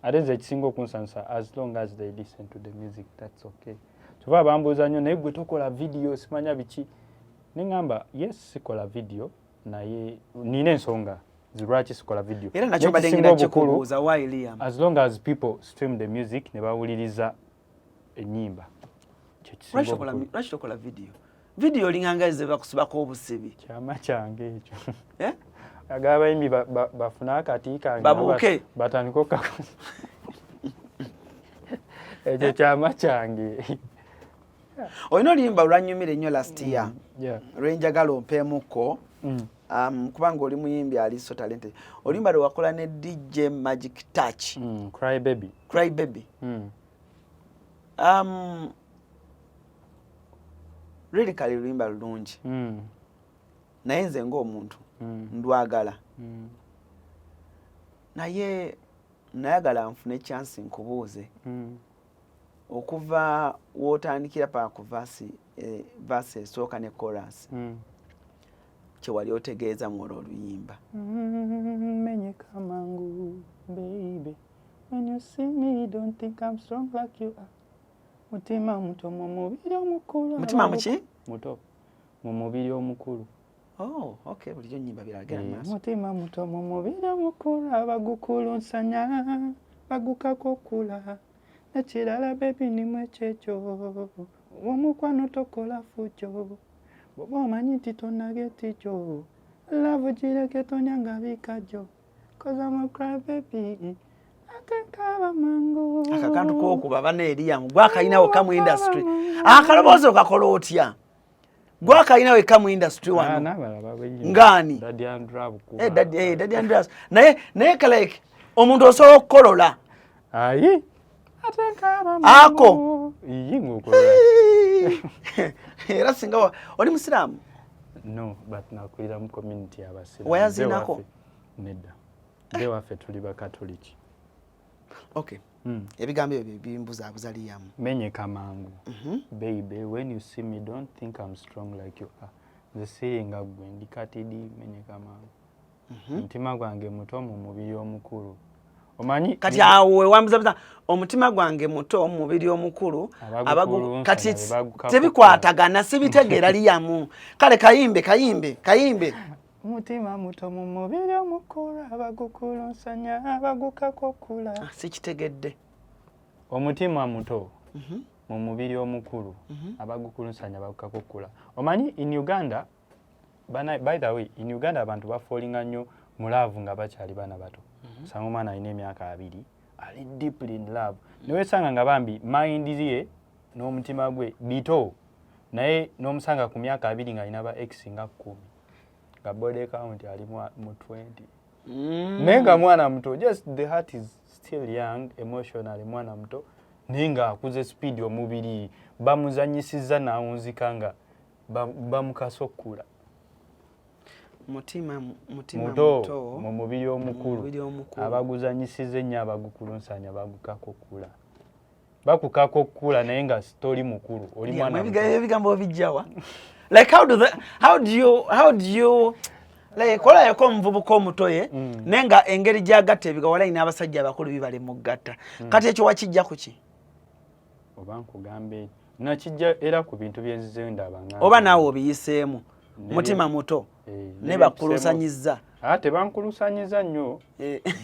ate nze ekisinga okunsansa as long as they listen to the music that's okay tuva bambuuza nnyo naye gwe tokola video simanya biki neŋŋamba yes sikola video naye nina ensonga lwaki sikola video era nakyo badengera kikubuuza why Liam as long as people stream the music ne bawuliriza ennyimba lwaki tokola video olinganga eze bakusibako obusibi kyama kyange ekyo agaba abayimbi bafuna akati kange babuuke batandika okakosa ekyo kyama kyange olina oluyimba olwanyumira ennyo last year lwenjagala ompeemuko kubanga oli muyimbi ali so talented oluyimba lwe wakola ne DJ Magic Touch Cry Baby lyrically luyimba lulungi naye nze ng'omuntu ndwagala naye nayagala nfune chance nkubuuze okuva wotandikira pa ku verse esooka ne chorus kyewali otegeeza mu olwo oluyimba menyeka mangu baby when you see me don't think I'm strong like you are mutima muto mu mubiri omukulu mutima muki muto mu mubiri omukulu okay bulijjo nnyimba biragera maaso mutima muto mu mubiri omukulu abagukulunsanya bagukako okula nekirala bebi nimwe kyekyo omukwano tokola fujo bwoba omanyi nti tonageti kyo lavu gireke tonyanga bikajjo cause I'm a cry baby atenkaba mangu akakantu k'okuba bana Eriyamu gwakayinawo ka mu industry akaloboozi okakola otya gwakayinawo eka mu industry wano ngani Daddy Andrew Daddy Andrew naye like omuntu osobola okukolola ayi ako era singa oli musiraamu no but nakulira mu community y'abasiraamu wayazinako nedda bewaffe tuli bakatoliki okay ebigambo ebyo bimbuzabuza Liam menyeka mangu baby when you see me don't think I'm strong like you are the saying agwe ndikatidi menyeka mangu mutima gwange muto mu mubiri omukulu omanyi kati awe wambuza omutima gwange muto mu mubiri omukulu kati tebikwatagana sibitegeera Liam kale kayimbe mutima muto mu mubiri omukulu abagukulunsanya abagukakokula sikitegedde omutima muto mu mubiri omukulu abagukulunsanya abagukakokula omanyi in Uganda by the way in Uganda abantu bafolinga nnyo mulavu nga bakyali bana bato sanga omwana alina emyaka 2 ali deeply in love niwe sanga nga bambi mind ye n'omutima gwe bito naye n'omusanga ku myaka 2 nga alina ba ex nga 10 nga body count ali mu 20 nenga mwana muto just the heart is still young emotionally mwana muto ninga akuze speed omubiri bamuzanyisiza naunzika nga bamukasokula mutima muto mu mubiri omukulu abaguzanyisize nnyo abagukulunsanya bagukakokula bakukakokula naye nga story mukulu oli mwana ebigambo bijjawa like how do you like kola yako omuvubuka omutoye nenga engeri gyagatta ebigawala ina abasajja abakulu bibale mu gatta kati ekyo wakijja kuki oba nkugambe nakijja era ku bintu byenzize ndabanga oba naawe obiyiseemu mutima muto ne bakulusanyiza ate bankulusanyiza nnyo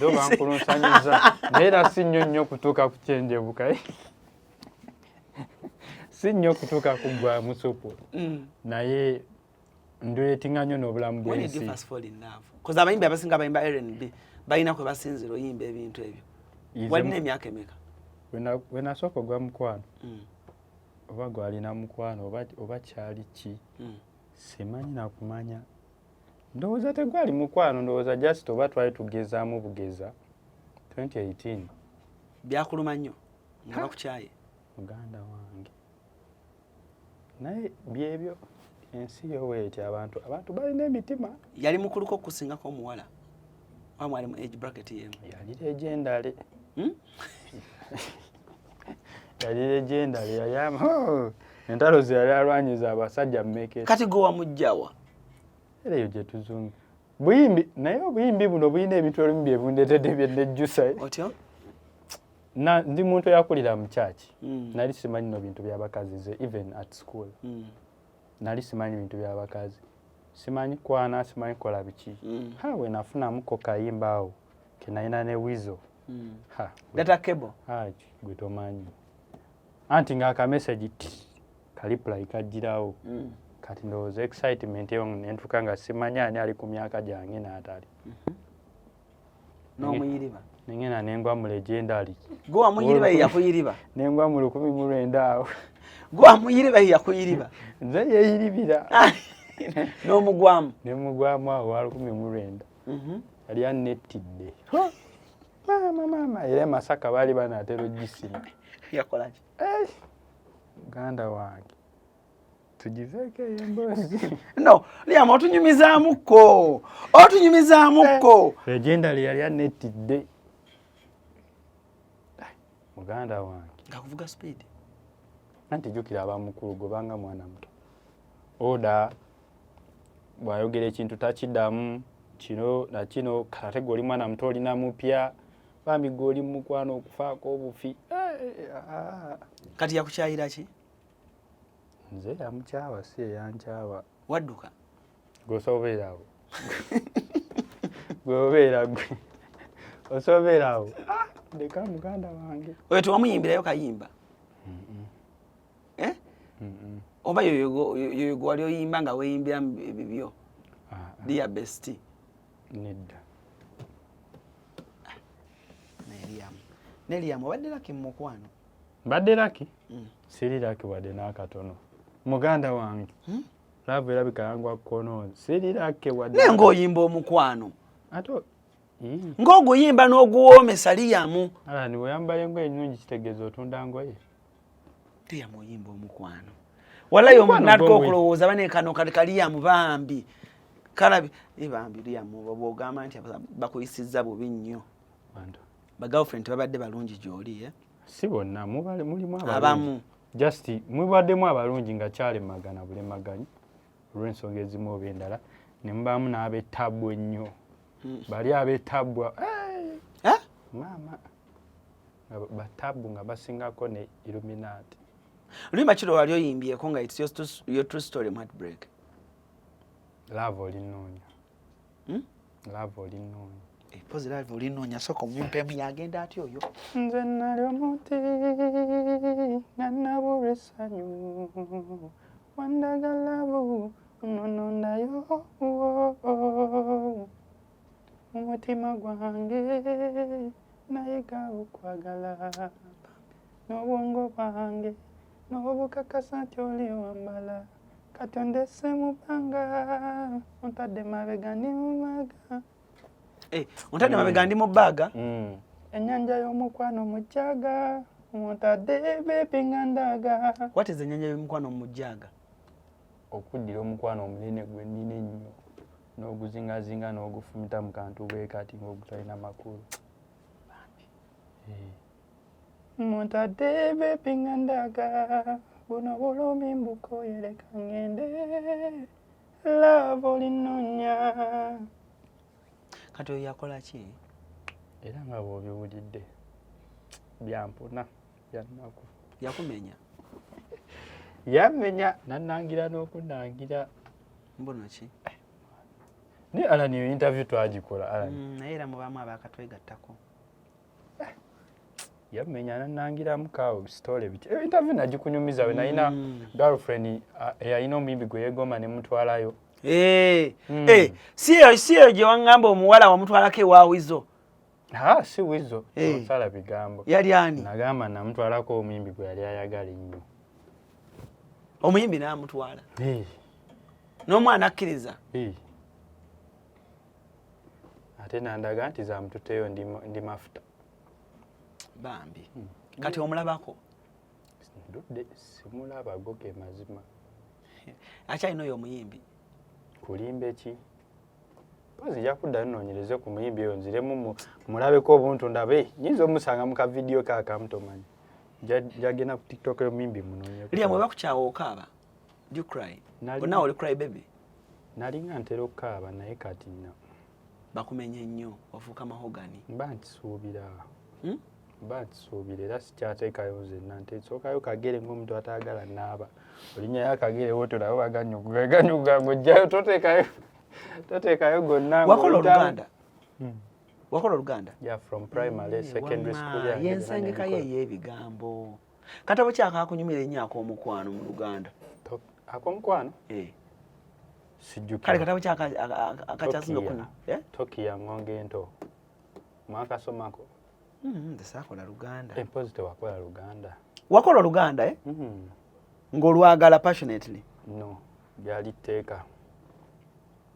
do bankulusanyiza naye si nnyo kutuuka ku kyenjebuka si nnyo kutuuka kugwa musupu naye ndoyetinga nnyo n'obulamu bw'ensi koza abayimbi abasinga abayimba R&B balina kwe basinzira oyimba ebintu ebyo walina emyaka emeka we nasooka ogwa mukwano oba gwalina mukwano oba kyali ki simanyi nakumanya ndowooza tegwali mukwano ndowooza just oba twali tugezaamu bugeza 2018 byakuluma nnyo nga bakukyaye muganda wange naye byebyo ensi yoweeti abantu balina emitima yali mukuluko okusingako omuwala wamwali mu age bracket yemu yali legendary yali legendary yayama entalo ze yali alwanyiza abasajja mmeke kati go wamujjawa era eyo gye tuzungu buyimbi naye obuyimbi buno buyina ebintu ebimu byebundetedde byennejjusa otyo ndi muntu yakulira mu church nali simanyi no bintu by'abakazi ze even at school nali simanyi bintu by'abakazi simanyi kwana simanyi kola biki we nafunamuko kayimba awo kenalina ne wizo data cable gwe tomanyi anti nga akamessage kalipula kajjirawo kati ndowooza excitement eyo nentuka nga simanyi ani ali ku myaka gyange n'atali n'omuyiriba nengena nengwa mu legendary gwa muyiriba yakuyiriba nengwa mu 19 awo gwa muyiriba yakuyiriba nze yeyiribira n'omugwamu nemugwamu awo wa 19 yali annettidde mama era Masaka bali banatero gisima yakolaje muganda wange tujiveke embozi no Liam otunyumizaamuko legendary yali anetidde muganda wange ngakuvuga speed anti jukira abamukulu gobanga mwana muto oda bwayogera ekintu takiddamu kino na kino kate goli mwana muto olina mupya bambi goli mukwano okufaako obufi kati yakukyayira ki nze yamukyawa si eyankyawa wadduka gosobeerawo gweobeera gwe osobeerawo ndeka muganda wange oyo tewamuyimbirayo kayimba oba yoyo gwe wali oyimba nga weeyimbira bibyo Dear Bestie nedda Neliam obadde laki mukwano mbadde laki siri laki wadde n'akatono muganda wange laavu erabika yangwa kkono siri laki wadde naye ng'oyimba omukwano ate ng'oguyimba n'oguwoomesa Liam ala ni bweyambala engoye ennungi kitegeeza otunda ngoye Liam oyimba omukwano walayo omunatuka okulowooza baneekano kati Liam bambi kalabi bambi Liam bw'ogamba nti bakuyisizza bubi nnyo ba girlfriend babadde balungi gy'oli si bonna mulimu abamu just mubaddemu abalungi nga kyalemagana bulemaganyi olw'ensonga ezimu oba endala ne mubaamu n'abettabwa ennyo bali abettabwa maama batabbu nga basingako ne Illuminati luyimba kiro wali oyimbyeko nga it's your true story Heartbreak love olinoonya love olinoonya pozi love olinoonya soko mumpemu yagenda ati oyo nze nali omuti nga nabulwa essanyu wandagalabu nonondayo umutima gwange nayiga okwagala n'obwongo bwange n'obukakasa nti oli wambala kati ondese mu bbanga ontadde mabega ndi mu bbaga ontadde mabega ndi mu bbaaga ennyanja y'omukwano mu jjaga ontadde beebi nga ndaga what is ennyanja y'omukwano mu jjaga okuddira omukwano omunene gwe nnina ennyo n'oguzingazinga n'ogufumita mu kantu bwe kati ng'ogutalina makulu montadde beebi nga ndaga buno bulumi mbukoyereka ngende love olinoonya kati oyo yakola ki era nga bw'obiwulidde byampuna byannaku yakumenya yamenya nannangira n'okunangira mbuno ki naye Alani yo interview twagikola Alani naye era mubaamu abaakatwegattako yamenya nannangiramu kaawo story biti interview nagikunyumiza we nalina girlfriend eyalina omuyimbi gwe yeegomba ne mutwalayo si eyo gye waŋŋamba omuwala wamutwalako ewaawizo si wizo osala bigambo yali ani nagamba namutwalako omuyimbi gwe yali ayagala ennyo omuyimbi n'amutwala n'omwana akkiriza ate nandaga nti zamututeyo ndi mafuta bambi kati omulabako ndudde simulaba goge mazima akyalina oyo omuyimbi kulimba eki pozi yakudda nnoonyereze ku muyimbi eyo nziremu mulabeko obuntu ndabe nyinza omusanga mu kavidiyo kaakamutomanyi jagenda ku TikTok y'omuyimbi munoonye Liam bwe bakukyawa okaaba do you cry bonna oli cry baby nalinga ntera okukaaba naye kati bakumenye nnyo wafuuka mahogani mba ntisuubira era sikyateekayo nzenna ntesookayo kagere ng'omuntu ataagala naaba olinnyayo akagere woto nabo baganyuga ng'ojjayo toteekayo gonna wakola oluganda wakola oluganda from primary secondary school yensengeka ye ey'ebigambo katabo kyakaakunyumira ennyo ak'omukwano mu luganda ak'omukwano kale katabo kyakakyasinza okunywa tokiya ngonge ento mwakasomako tesaakola luganda empozi tewakola luganda wakola oluganda ng'olwagala passionately no byali tteeka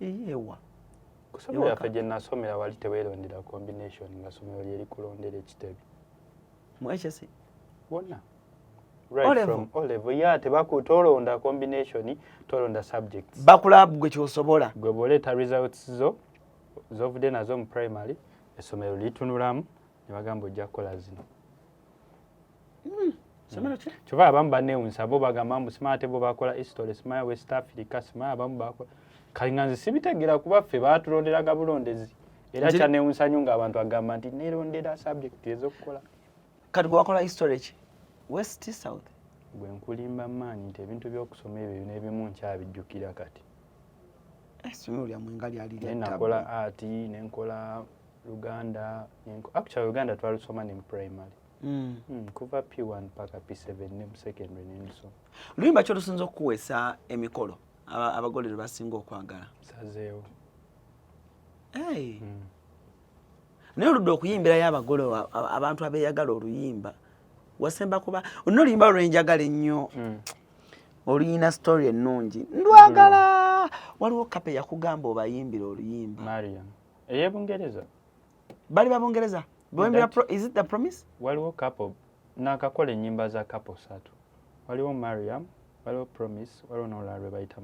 eyeewa kusomera yaffe gye nasomera wali teweerondera combination nga somero lyeri kulondera ekitebe mu HSC wonna right from O level ya tolonda combination tolonda subjects bakulaba gwe kyosobola gwe boleeta results zovudde nazo mu primary essomero litunulamu ne bagamba ojja kukola zino kyova abamu banneewunsa bo bagamba mbu simala tebo bakola history simala West Africa simala abamu bakola kali nga nze sibitegera kuba ffe baatulonderaga bulondezi era kyanneewunsa nnyo ng'abantu agamba nti neerondera subject ez'okukola kati gwe wakola history ki West South bwe nkulimba maanyi nti ebintu by'okusoma ebyo n'ebimu nkyabijjukira kati essomero lyamwe nga lyali lya nakola art nenkola Luganda actually Luganda twalusoma ne mu primary kuva P1 paka P7 ne mu secondary n'endusoma luyimba kyo lusinza okuwesa emikolo abagolero basinga okwagala sazeewo naye oludde okuyimbirayo abagole abantu abeeyagala oluyimba wasemba kuba olina oluyimba lwenjagala ennyo oluyina story ennungi ndwagala waliwo kape yakugamba obayimbira oluyimba Mariam ey'Ebungereza bali babungereza is it the promise waliwo couple nakakola ennyimba za couple satu waliwo Mariam waliwo promise waliwo n'olulala lwe bayita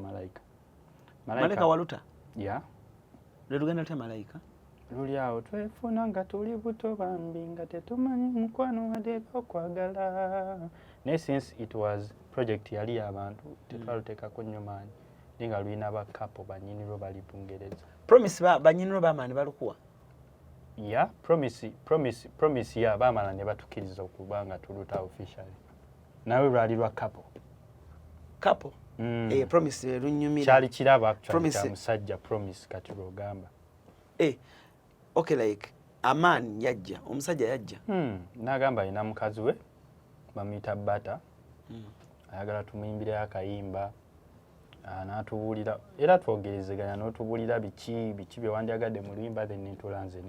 malayika waluta ya lwelugenda lutya malayika luli awo twefuna nga tuli buto bambi nga tetumanyi mukwano wadde okwagala naye since it was project yali abantu tetwaluteekako nnyo maanyi naye nga lulina ba couple bannyinirwo bali Bungereza promise bannyinirwo bamaani balukuwa ya promise ya baamala ne batukiriza okuba nga tuluta officially nawe lwali lwa couple promise lunyumira kyali kiraba actually kya musajja promise kati lwogamba okay like amaani yajja omusajja yajja n'agamba alina mukazi we bamuyita Bata ayagala tumuyimbireyo akayimba n'atubuulira era twogerezeganya n'otubuulira biki bye wandyagadde mu luyimba then nentulanze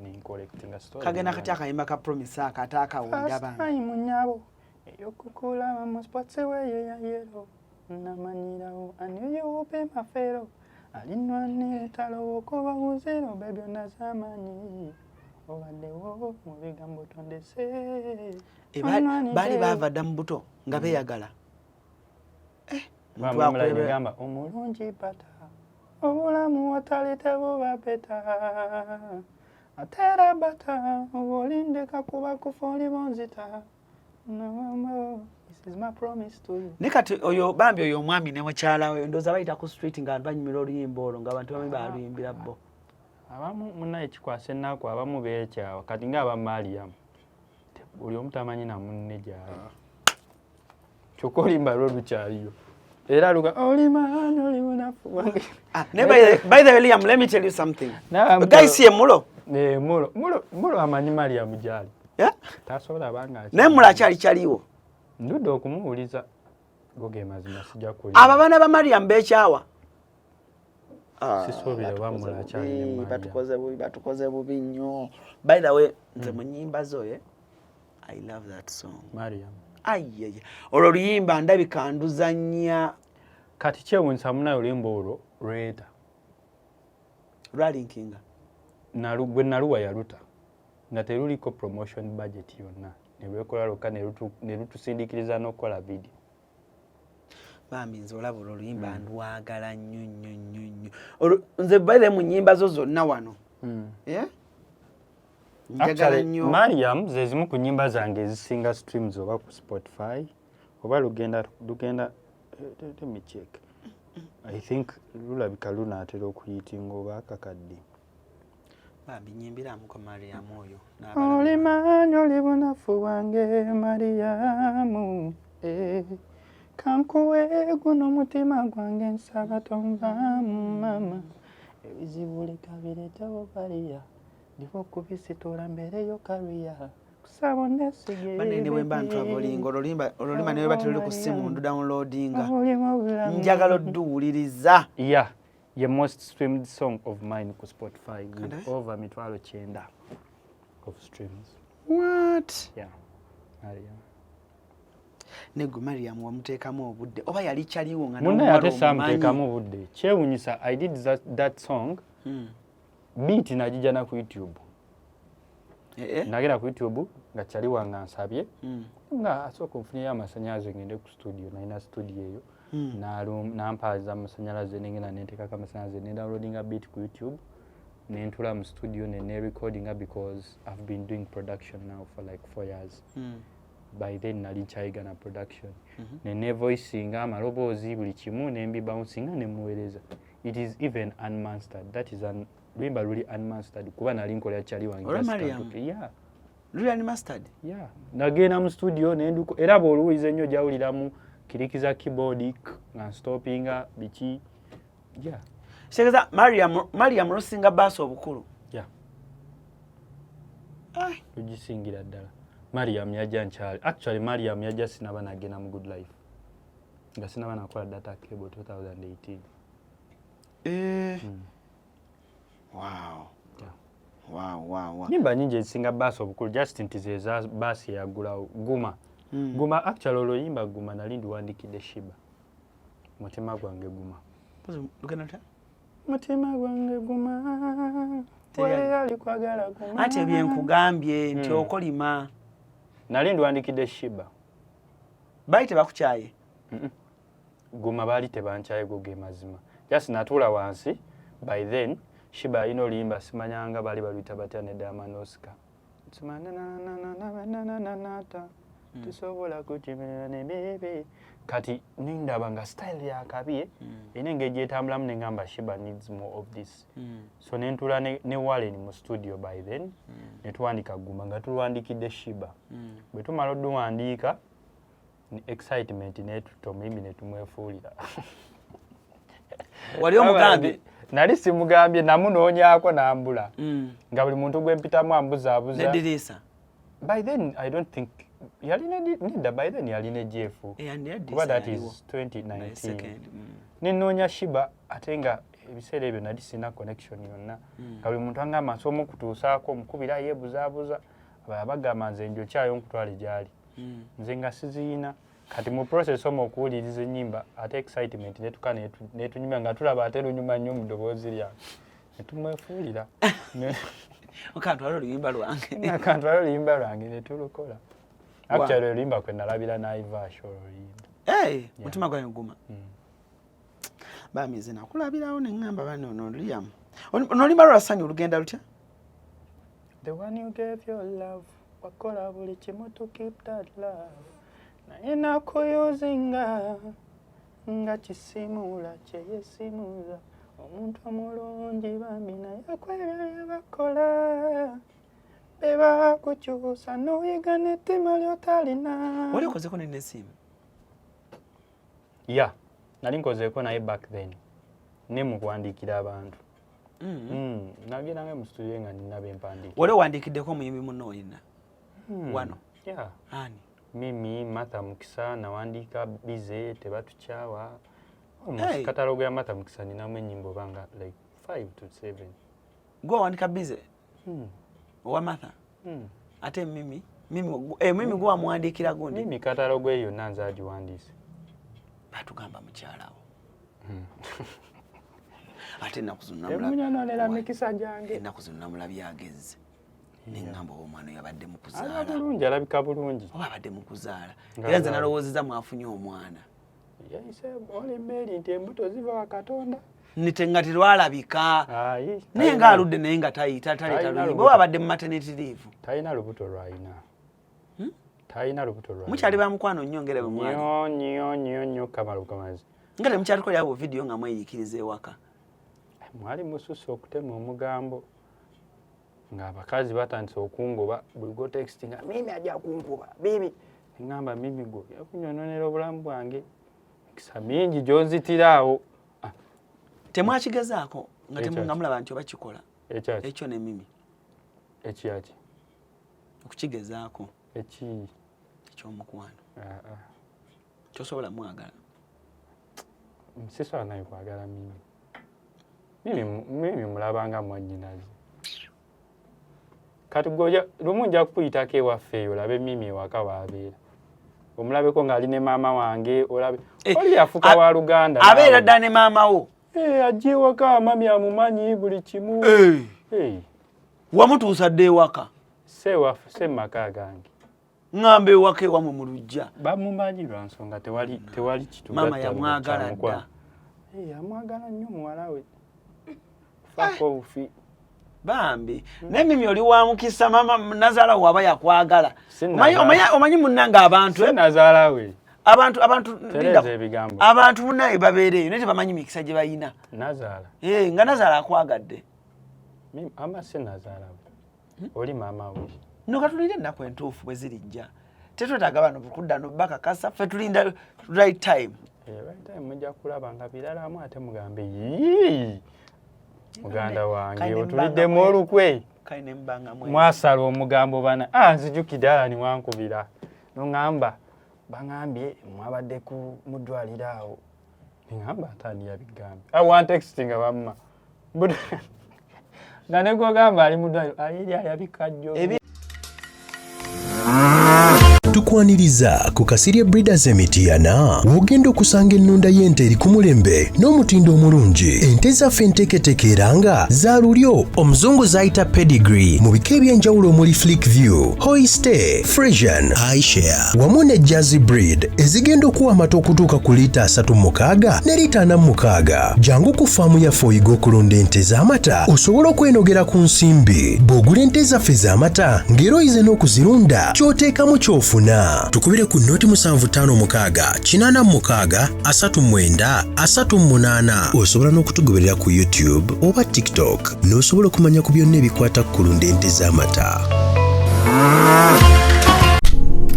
nencollectinga story kagenda kati akayimba ka promise akataakawulira bantu munyabo eyokukulaba mu sports weyo ya yero namanyirawo aniyope mafero alinwane talo okuba muzero bebyonna z'amaanyi obaddewo mu bigambo tondese baali baava dda mu buto nga beeyagala gamba omulungi Bata obulamu watali tebuba beta atera Bata obolindeka kuba kufa oli bonzita this is my promise to you ne kati oyo bambi oyo omwami ne mukyala we ndooza bayita ku street nga banyumira oluyimba olwo ng'abantu bamwe baluyimbira bo abamu munnaye kikwasa ennaku abamu beekyawa kati ng'aba Mariam buli omu tamanyi na munne gyali kyokka oluyimba lwo lukyaliyo era luga olimanyi oli munafu wange by the way Liam, let me tell you something guys ye mulo mulo amanyi Mariam gyali tasobola banga naye mulo akyaliwo ndudde okumuwuliza goge mazima sijja kulya abo abaana ba Mariam beekyawa sisuubire bamula akyali batukoze bubi nnyo by the way nze mu nnyimba zo I love that song Mariam ayeye olwo luyimba ndabika nduzannya kati kyewunsa munayo oluyimba olwo lweta lwalinkinga gwe naluwa yaluta nga teruliko promotion budget yonna ne lwekola lwokka ne lutusindiikiriza n'okukola video bambi nze olaba olwo oluyimba ndwagala nnyo nze baire mu nnyimba zo zonna wano njagala nnyo Mariam ze zimu ku nnyimba zange ezisinga streams oba ku Spotify oba lugenda let me check I think lulabika lunaatera okuyitinga oba akakadde bambi nyimbiramu ko Mariam oyo olimanyi oli bunafu bwange Mariamu kankuwe guno mutima gwange nsaba tonvaamu mama ebizibu leka bireetawo baliya ndiko kubisitura mbere yo kariya kusaba onesigye banene wemba ntwabolinga olulima ne batuli ku simu downloadinga njagala odduwuliriza ye most streamed song of mine ku Spotify with over 9,000 of streams. What? Yeah. Mariam. Nego Mariam wamuteekamu obudde oba yali kyaliwo nga munna yate samteekamu obudde kyewunyisa I did that song beat najija na ku YouTube nagenda ku YouTube nga kyali wanga nsabye nga asooka nfunye amasanyalaze ngende ku studio naina studio eyo nampaza amasanyalaze nengenda nenteekako amasanyalaze ne downloadinga beat ku YouTube nentula mu studio ne recordinga because I've been doing production now for like 4 years. By then nali chayiga na production ne voicing amaloboozi buli kimu nembi bouncing ne muweereza. It is even unmastered. That is lwimba luli unmastered kuba nali nkola kyali wange. Yeah. Luli unmastered? Yeah. Nagenda mu studio nenduko era bw'oluwuliza ennyo gyawuliramu kirikiza keyboard nga stoppinga biki. Yeah. Segeza Mariam Rusinga bass obukulu. Yeah. Ugisingira ddala. Mariam yajja nkyali. Actually Mariam yajja sinaba nagenda mu Good Life. Nga sinaba nakola data cable 2018. Wow. Yeah. Wow. Nimba nyingi ezisinga bass obukulu just ntizeza bass yagulawo Guma. Guma actually oluyimba Guma nali ndiwandikidde Shiba. Mutima gwange Guma. Lugana ta? Mutima gwange Guma. Wali kwagala Guma. Ate byenkugambye nti okolima. Nali ndiwandikidde Shiba. Bayi tebakukyaye? Guma baali tebankyaye go ge mazima. Just natuula wansi. By then Shiba alina oluyimba simanyanga baali baluyita batya ne Diamond Oscar. Tusobola kukimerera ne bebe. Kati nindaba nga style ya kabye ine engeri etambulamu ne ngamba Shiba needs more of this. So nentula ne Wallen mu studio by then ne tuwandika Guma nga tulwandikidde Shiba. Bwe tumala oduwandiika excitement netutomimi netumwefuulira. Wali omugambye? Nali simugambye namunoonyaako nambula. Nga buli muntu gwe mpitamu ambuzaabuza. Nedirisa? By then I don't think yalina nida by then yalina GF. Kuba that is 2019. Ninoonya Shiba ate nga ebiseera ebyo nali sina connection yonna. Nga buli muntu angamba nsomo kutuusaako omukubira yeebuzaabuza abagamba nze njokyayo nkutwale gyali. Nze nga siziyina. Kati mu process okuwuliriza ennyimba ate excitement netuka netunyumya nga tulaba ate lunyuma nnyo mu ddoboozi lyange. Netumwefuulira. Okantwala oluyimba lwange. Akantwala oluyimba lwange netulukola. Actually oluyimba kwe nalabira Naivasha oluyimba. Mutima gwange Guma. Bamize nakulabirawo ne ngamba bano ono Liam. Oluyimba lwasanyu olugenda lutya? The one you gave your love wakola buli kimu to keep that love. Naye nakuyozinga nga kisimula kyeyesimuza omuntu omulungi bambi naye kwebyo bye bakola bebakukyusa n'oyiga n'ettima ly'otalina. Wali okozeko n'essimu? Yeah, nali nkozeeko naye back then ne mu kuwandiikira abantu. Nagendanga mu studio nga nina bempandiikira. Wali owandiikiddeko omuyimbi munno oyina? Wano? Yeah. Ani? Mimi Martha Mukisa nawandiika bize tebatukyawa. Almost katalogo ya Martha Mukisa ninamu ennyimbo banga like 5 to 7. Gwe wandika bize? Owa Martha? Ate Mimi gwe wamuwandiikira gundi? Mimi katalogo eyo nanze agiwandiise. Batugamba mukyalawo. Ate nakuzunamulabya mikisa gyange. Nakuzunamulabya agezze. Nengamba omwana yabadde mu kuzaala. Bulungi alabika bulungi. Oba abadde mu kuzaala. Era nze nalowoozezza mwafunye omwana. Yayise oli mmeri nti embuto ziva wa Katonda. Nitenga terwalabika. Naye nga aludde naye nga tayita luyimba. Oba abadde mu maternity leave. Talina lubuto lwalina. Talina lubuto lwalina. Mukyali ba mukwano nnyo ngere bwe mwali. Nnyo Kamalu Kamazi. Nga temukyaliko yabo video nga mweyikiriza ewaka. Mwali mususse okutema omugambo. Nga abakazi batandise okungoba buli go text nga Mimi ajja kunkuba bibi ngamba Mimi go yakunyononera obulamu bwange kisa mingi gyonzitiraawo. Temwakigezaako nga temungamulaba nti oba kikola ekyo ne Mimi ekiyaki okukigezaako ekyomukwano kyosobola mwagala sisobola naye kwagala Mimi mulabanga mwannyinaze. Kati goja lumu nja kukuyitako ewaffe eyo olabe Mimi ewaka waabeera. Omulabeko ng'ali ne maama wange olabe. Oli yafuka wa Luganda. Abeera dda ne maama wo? Ajja ewaka mami amumanyi buli kimu. wamutuusa dde ewaka se maka gange ŋŋamba ewaka ewamwe mu luggya bamumanyi lwa nsonga tewali maama yamwagala dda yamwagala nnyo muwala we fako bufi bambi n'emimi oli wa mukisa mama nazaala waba yakwagala omanyi munnange nazaala we abantu munnaye babeereeyo naye tebamanyi mikisa gye bayina nazaala nga nazaala akwagadde ama se nazaala we oli maama we no katulinde ennaku entuufu bwe zirijja tetwetaaga bano kudda nobakakasa ffe tulinda right time mujja kulaba nga biralamu ate mugambe muganda wange otuliddemu olukwe mwasala omugambo bana nzijukidde ala niwankubira noŋŋamba baŋambye mwabadde mu ddwaliro awo neŋŋamba atandi yabigambe wantextinga bamma nga negogamba ali mu ddwaliro ayiri ayabikajjo tukwaniriza ku Kasirye Breeders Emityana wogenda okusanga ennunda y'ente eri ku mulembe n'omutindo omulungi. Ente zaffe enteeketeeke era nga za lulyo omuzungu zayita pedigree mu bika ebyenjawulo omuli Flick View, Holstein, Friesian, Ayrshire wamu ne Jersey breed ezigenda okuwa amata okutuuka ku liita 36 ne liita 46. Jangu ku faamu yaffe oyiga okulunda ente z'amata osobola okwenogera ku nsimbi. Bw'ogula ente zaffe z'amata ng'era oyize n'okuzirunda ky'oteekamu ky'ofuna. Tukubire ku noti 7556-86-38. Osobola n'okutugoberera ku YouTube oba TikTok n'osobola okumanya ku byonna ebikwata ku kulunda ente z'amata.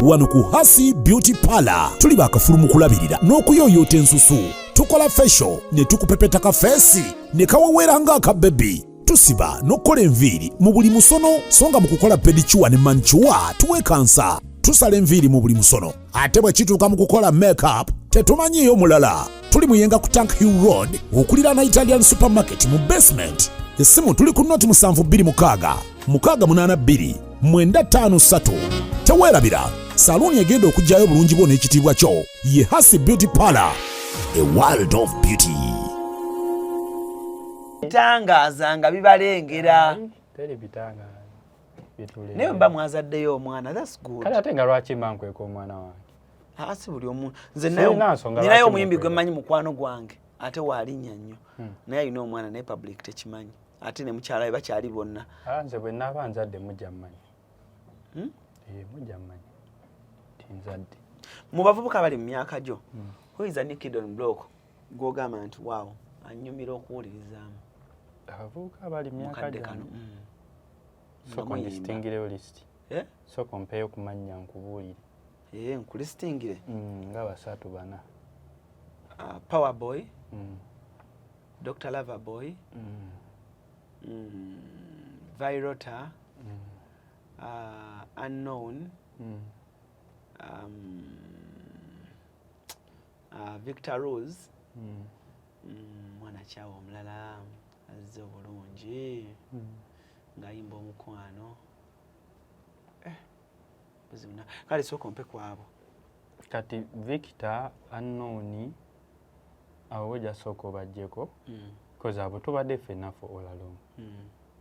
Wano ku Hasi Beauty Parlor tuli bakafulu mu kulabirira n'okuyooyoota ensusu. Tukola facial ne tukupepeta ka face ne kawawera ng'aka baby. Tusiba n'okukola enviiri mu buli musono songa mu kukola pedicure ne manicure tuwekansa. Tusala enviiri mu buli musono ate bwe kituuka mu kukola makeup tetumanyiyo mulala. Tuli muyenga ku Tank Hill Road okulira na Italian Supermarket mu basement. Essimu tuli ku noti 7286-952-953. Teweerabira saluuni egenda okujjayo bulungi bwo n'ekitiibwa kyo ye Hasi Beauty Parlor, a world of beauty. Bitangaaza nga bibalengera teri bitangaaza naye mba mwazaddeyo omwana, that's good. Kale ate nga lwaki mba nkweka omwana wange? Si buli omu nze ninayo omuyimbi gwe mmanyi mukwano gwange ate waalinnya nnyo naye alina omwana naye public tekimanyi ate ne mukyala we bakyali bonna. Nze bwe naaba nzadde mujja mmanyi mujja mmanyi tinzadde. Mu bavubuka bali mu myaka gyo oyinza ne Kid on Block gw'ogamba nti waawo annyumira okuwulirizaamu abavubuka bali mu myaka gyo soko ndistingireyo list soko mpeyo kumanya nkubuulire nkulistingire nga basatu bana Power Boy Dr. Lover Boy Virota Unknown Victor Rose mwana kyawa omulala azze obulungi ngayimba omukwano kale sooka ompe kwabo kati Victor Unknown abo bojja sooka obajjeko because abo tubadde ffenna for all along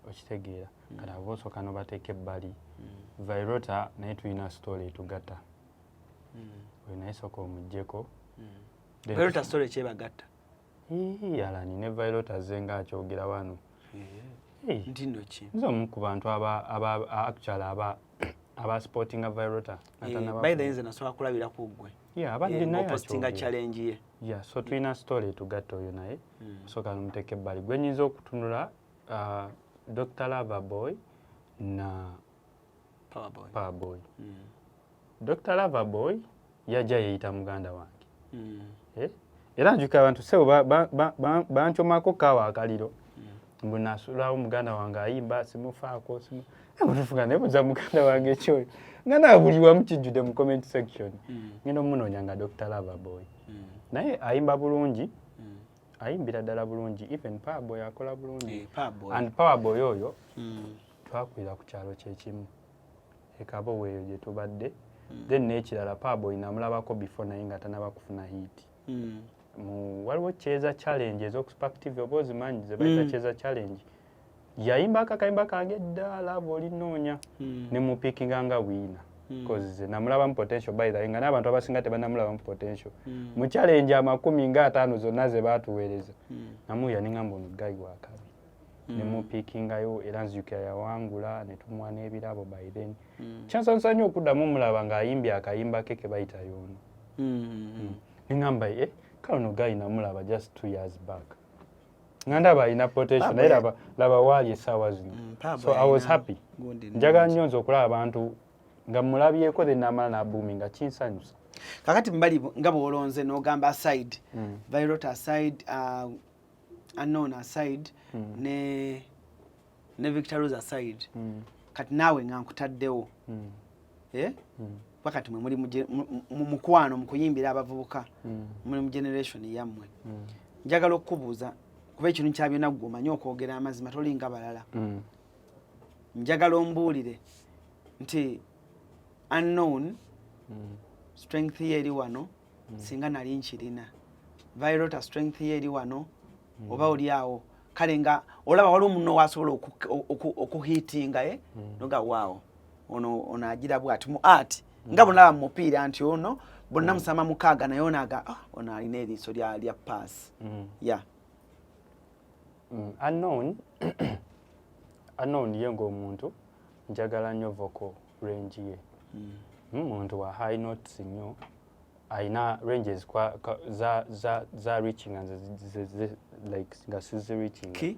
okitegeera kati abo osooka nobateeka ebbali Virota naye tulina story etugatta oyo naye sooka omuggyeko Virota story kyebagatta alani ne Virota ze nga akyogera wano ntindo ki nze omu ku bantu actually aba sportinga Virota by the way nze nasobola kulabira ku ggwe abadde naye postinga challenge ye so tulina story etugatta oyo naye osooka nomuteeka ebbali gwe nnyinza okutunula Dr. Lover Boy na Power Boy. Dr. Lover Boy yajja yeyita muganda wange era njuka abantu sebo banchomako kawa akaliro mbunasulawo muganda wange ayimba simufaako mutufuga nebuza muganda wange ekyoyo nga naabuliwamu kijjudde mu comment section ngenda omunoonya nga Dr. Lover Boy naye ayimba bulungi ayimbira ddala bulungi even Power Boy akola bulungi and Power Boy oyo twakwira ku kyalo kyekimu ekabo weeyo gye tubadde then n'ekirala Power Boy namulabako before naye nga tanaba kufuna hit waliwo cheza challenge ez'okuspactive oba ozimanyi ze bayita cheza challenge yayimba akakayimba kange ddala bw'olinoonya ne mupiikinga nga wiina cause namulaba mu potential by the way nga n'abantu abasinga tebannamulaba mu potential mu challenge 50 zonna ze baatuweereza namuya ningamba ono guy wakabi ne mupiikingayo era nzijukira yawangula ne tumuwa n'ebirabo by then kyansansanya okuddamu mulaba ng'ayimbye akayimba ke ke bayita yoono ningamba kale ono guy namulaba just 2 years back ngandaba alina potential naye laba waali essaawa zino so I was happy njagala nnyo nze okulaba abantu nga mulabyeko then namala n'abuumi nga kinsanyusa kakati mbali nga bw'olonze n'ogamba aside Violet aside Unknown aside ne Victor Rose aside kati naawe nga nkutaddewo wakati mwe muli mu mukwano mu kuyimbira abavubuka muli mu generation yammwe njagala okukubuuza kuba ekintu kya byonna ggwe omanyi okwogera amazima tolinga balala njagala ombuulire nti Unknown strength ye eri wano singa nali nkirina Violet strength ye eri wano oba oli awo kale nga olaba wali omunno wasobola okuhiitinga noga waawo ono agira bw'ati mu art nga bonna mu mupiira nti ono bonna musama mukaaga naye onaga ono alina eriiso lya pass Unknown ye ng'omuntu njagala nnyo vocal range ye muntu wa high notes nnyo aina ranges za reaching like nga sizi reaching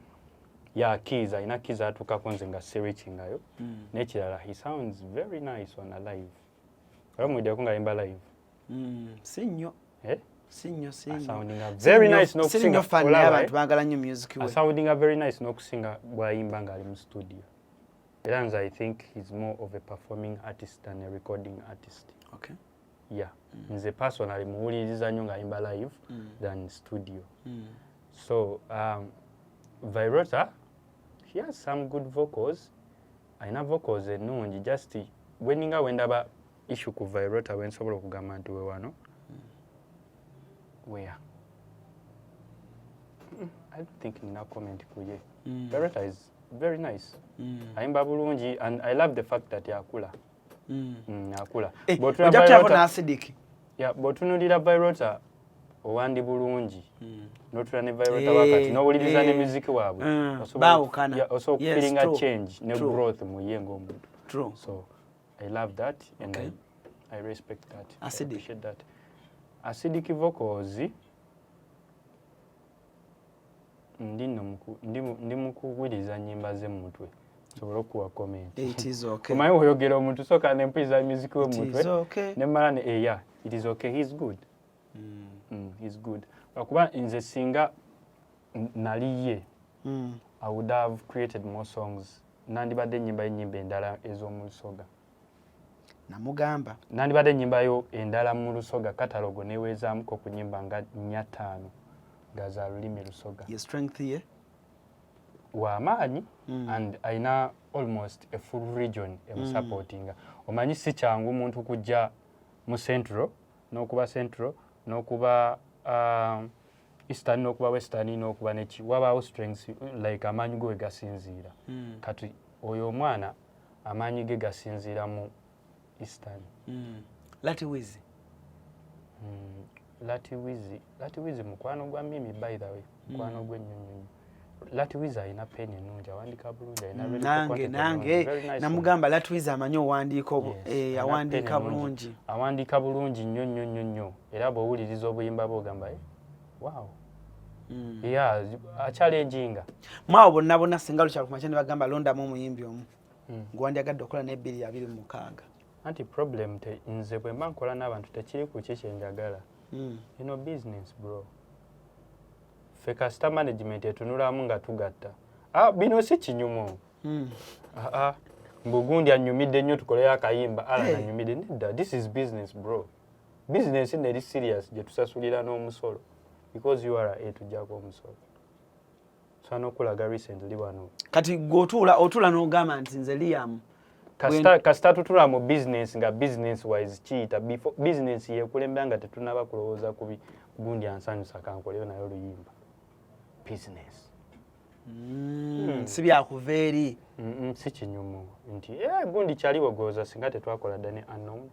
keys aina keys atukako nze nga si reaching ayo n'ekirala he sounds very nice on a live oramwideko nga yimba live sinyo sounding very nice n'okusinga abantu baagala nnyo music we sounding very nice n'okusinga bwayimba nga ali mu studio era nze I think he's more of a performing artist than a recording artist. Okay. Yeah. Nze personally muwuliriza nnyo ng'ayimba live than studio. So Vyrota, he has some good vocals. Ayina vocals ennungi just weninga wendaba issue ku Vyrota wensobola okugamba nti we wano. Where? I don't think nina comment ku ye. Vyrota is very nice. Ayimba bulungi and I love the fact that yakula. Yakula. Ojja acidic. Yeah, botunulira Vyrota owandi bulungi. Notula ne Vyrota wakati n'owuliriza ne music waabwe. Baawukana. Yeah, also feeling a change ne growth mu ye ng'omuntu. True. So I love that and I respect that. Acidic. I appreciate that. Acidic vocals ndi mukuwuliriza nnyimba ze mutwe sobola okuwa comment. It is okay. Kumaye oyogera omuntu soka ne mpuliriza music we mutwe. It is okay. Ne mala ne yeah, it is okay. He's good. He's good. Kuba nze singa naliye I would have created more songs. Nandibadde nnyimba endala ez'omu Lusoga. Namugamba. Nandibadde nnyimba yo endala mu Lusoga katalogo neweezaamuko ku nnyimba nga 5 nga za lulimi Lusoga. Your strength ye? Wamaanyi and aina almost a full region supporting. Omanyi si kyangu muntu kujja mu Central n'okuba Central n'okuba Eastern n'okuba Western n'okuba neki wabaawo strengths like amaanyi go gasinziira. Kati oyo omwana amaanyi ge gasinziira mu Eastern. Latiwizi. Latiwizi mukwano gwa mimi by the way. Mukwano gwennyonnyonyi. Latiwizi ayina peni ennungi awandika bulungi ayina nange namugamba Latiwizi amanyi owandiika awandiika bulungi. Awandiika bulungi nnyo era bw'owuliriza obuyimba bw'ogamba wow. Yeah, achallenginga. Mwawo bonna singa lukyalo kumakya ne bagamba londamu omuyimbi omu. Gwandyagadde okola ne 226. Anti problem te nze bwe mba nkola n'abantu tekiri ku kye njagala. Business bro. Fe customer management etunulamu nga tugatta. Bino si kinyumo. Mbugundi anyumidde nnyo tukolera akayimba ala anyumidde nedda. This is business bro. Business neri serious gye tusasulira n'omusolo because you are a tujjako omusolo. So n'okulaga recently wano. Kati otula n'ogamba nti nze Liam kasita tutula mu business nga business wise kiyita before business yekulembera nga tetunaba kulowooza kubi gundi ansanyusa kankoleyo nayo luyimba business si byakuva eri si kinyumu nti gundi kyaliwo goza singa tetwakola ddane unknown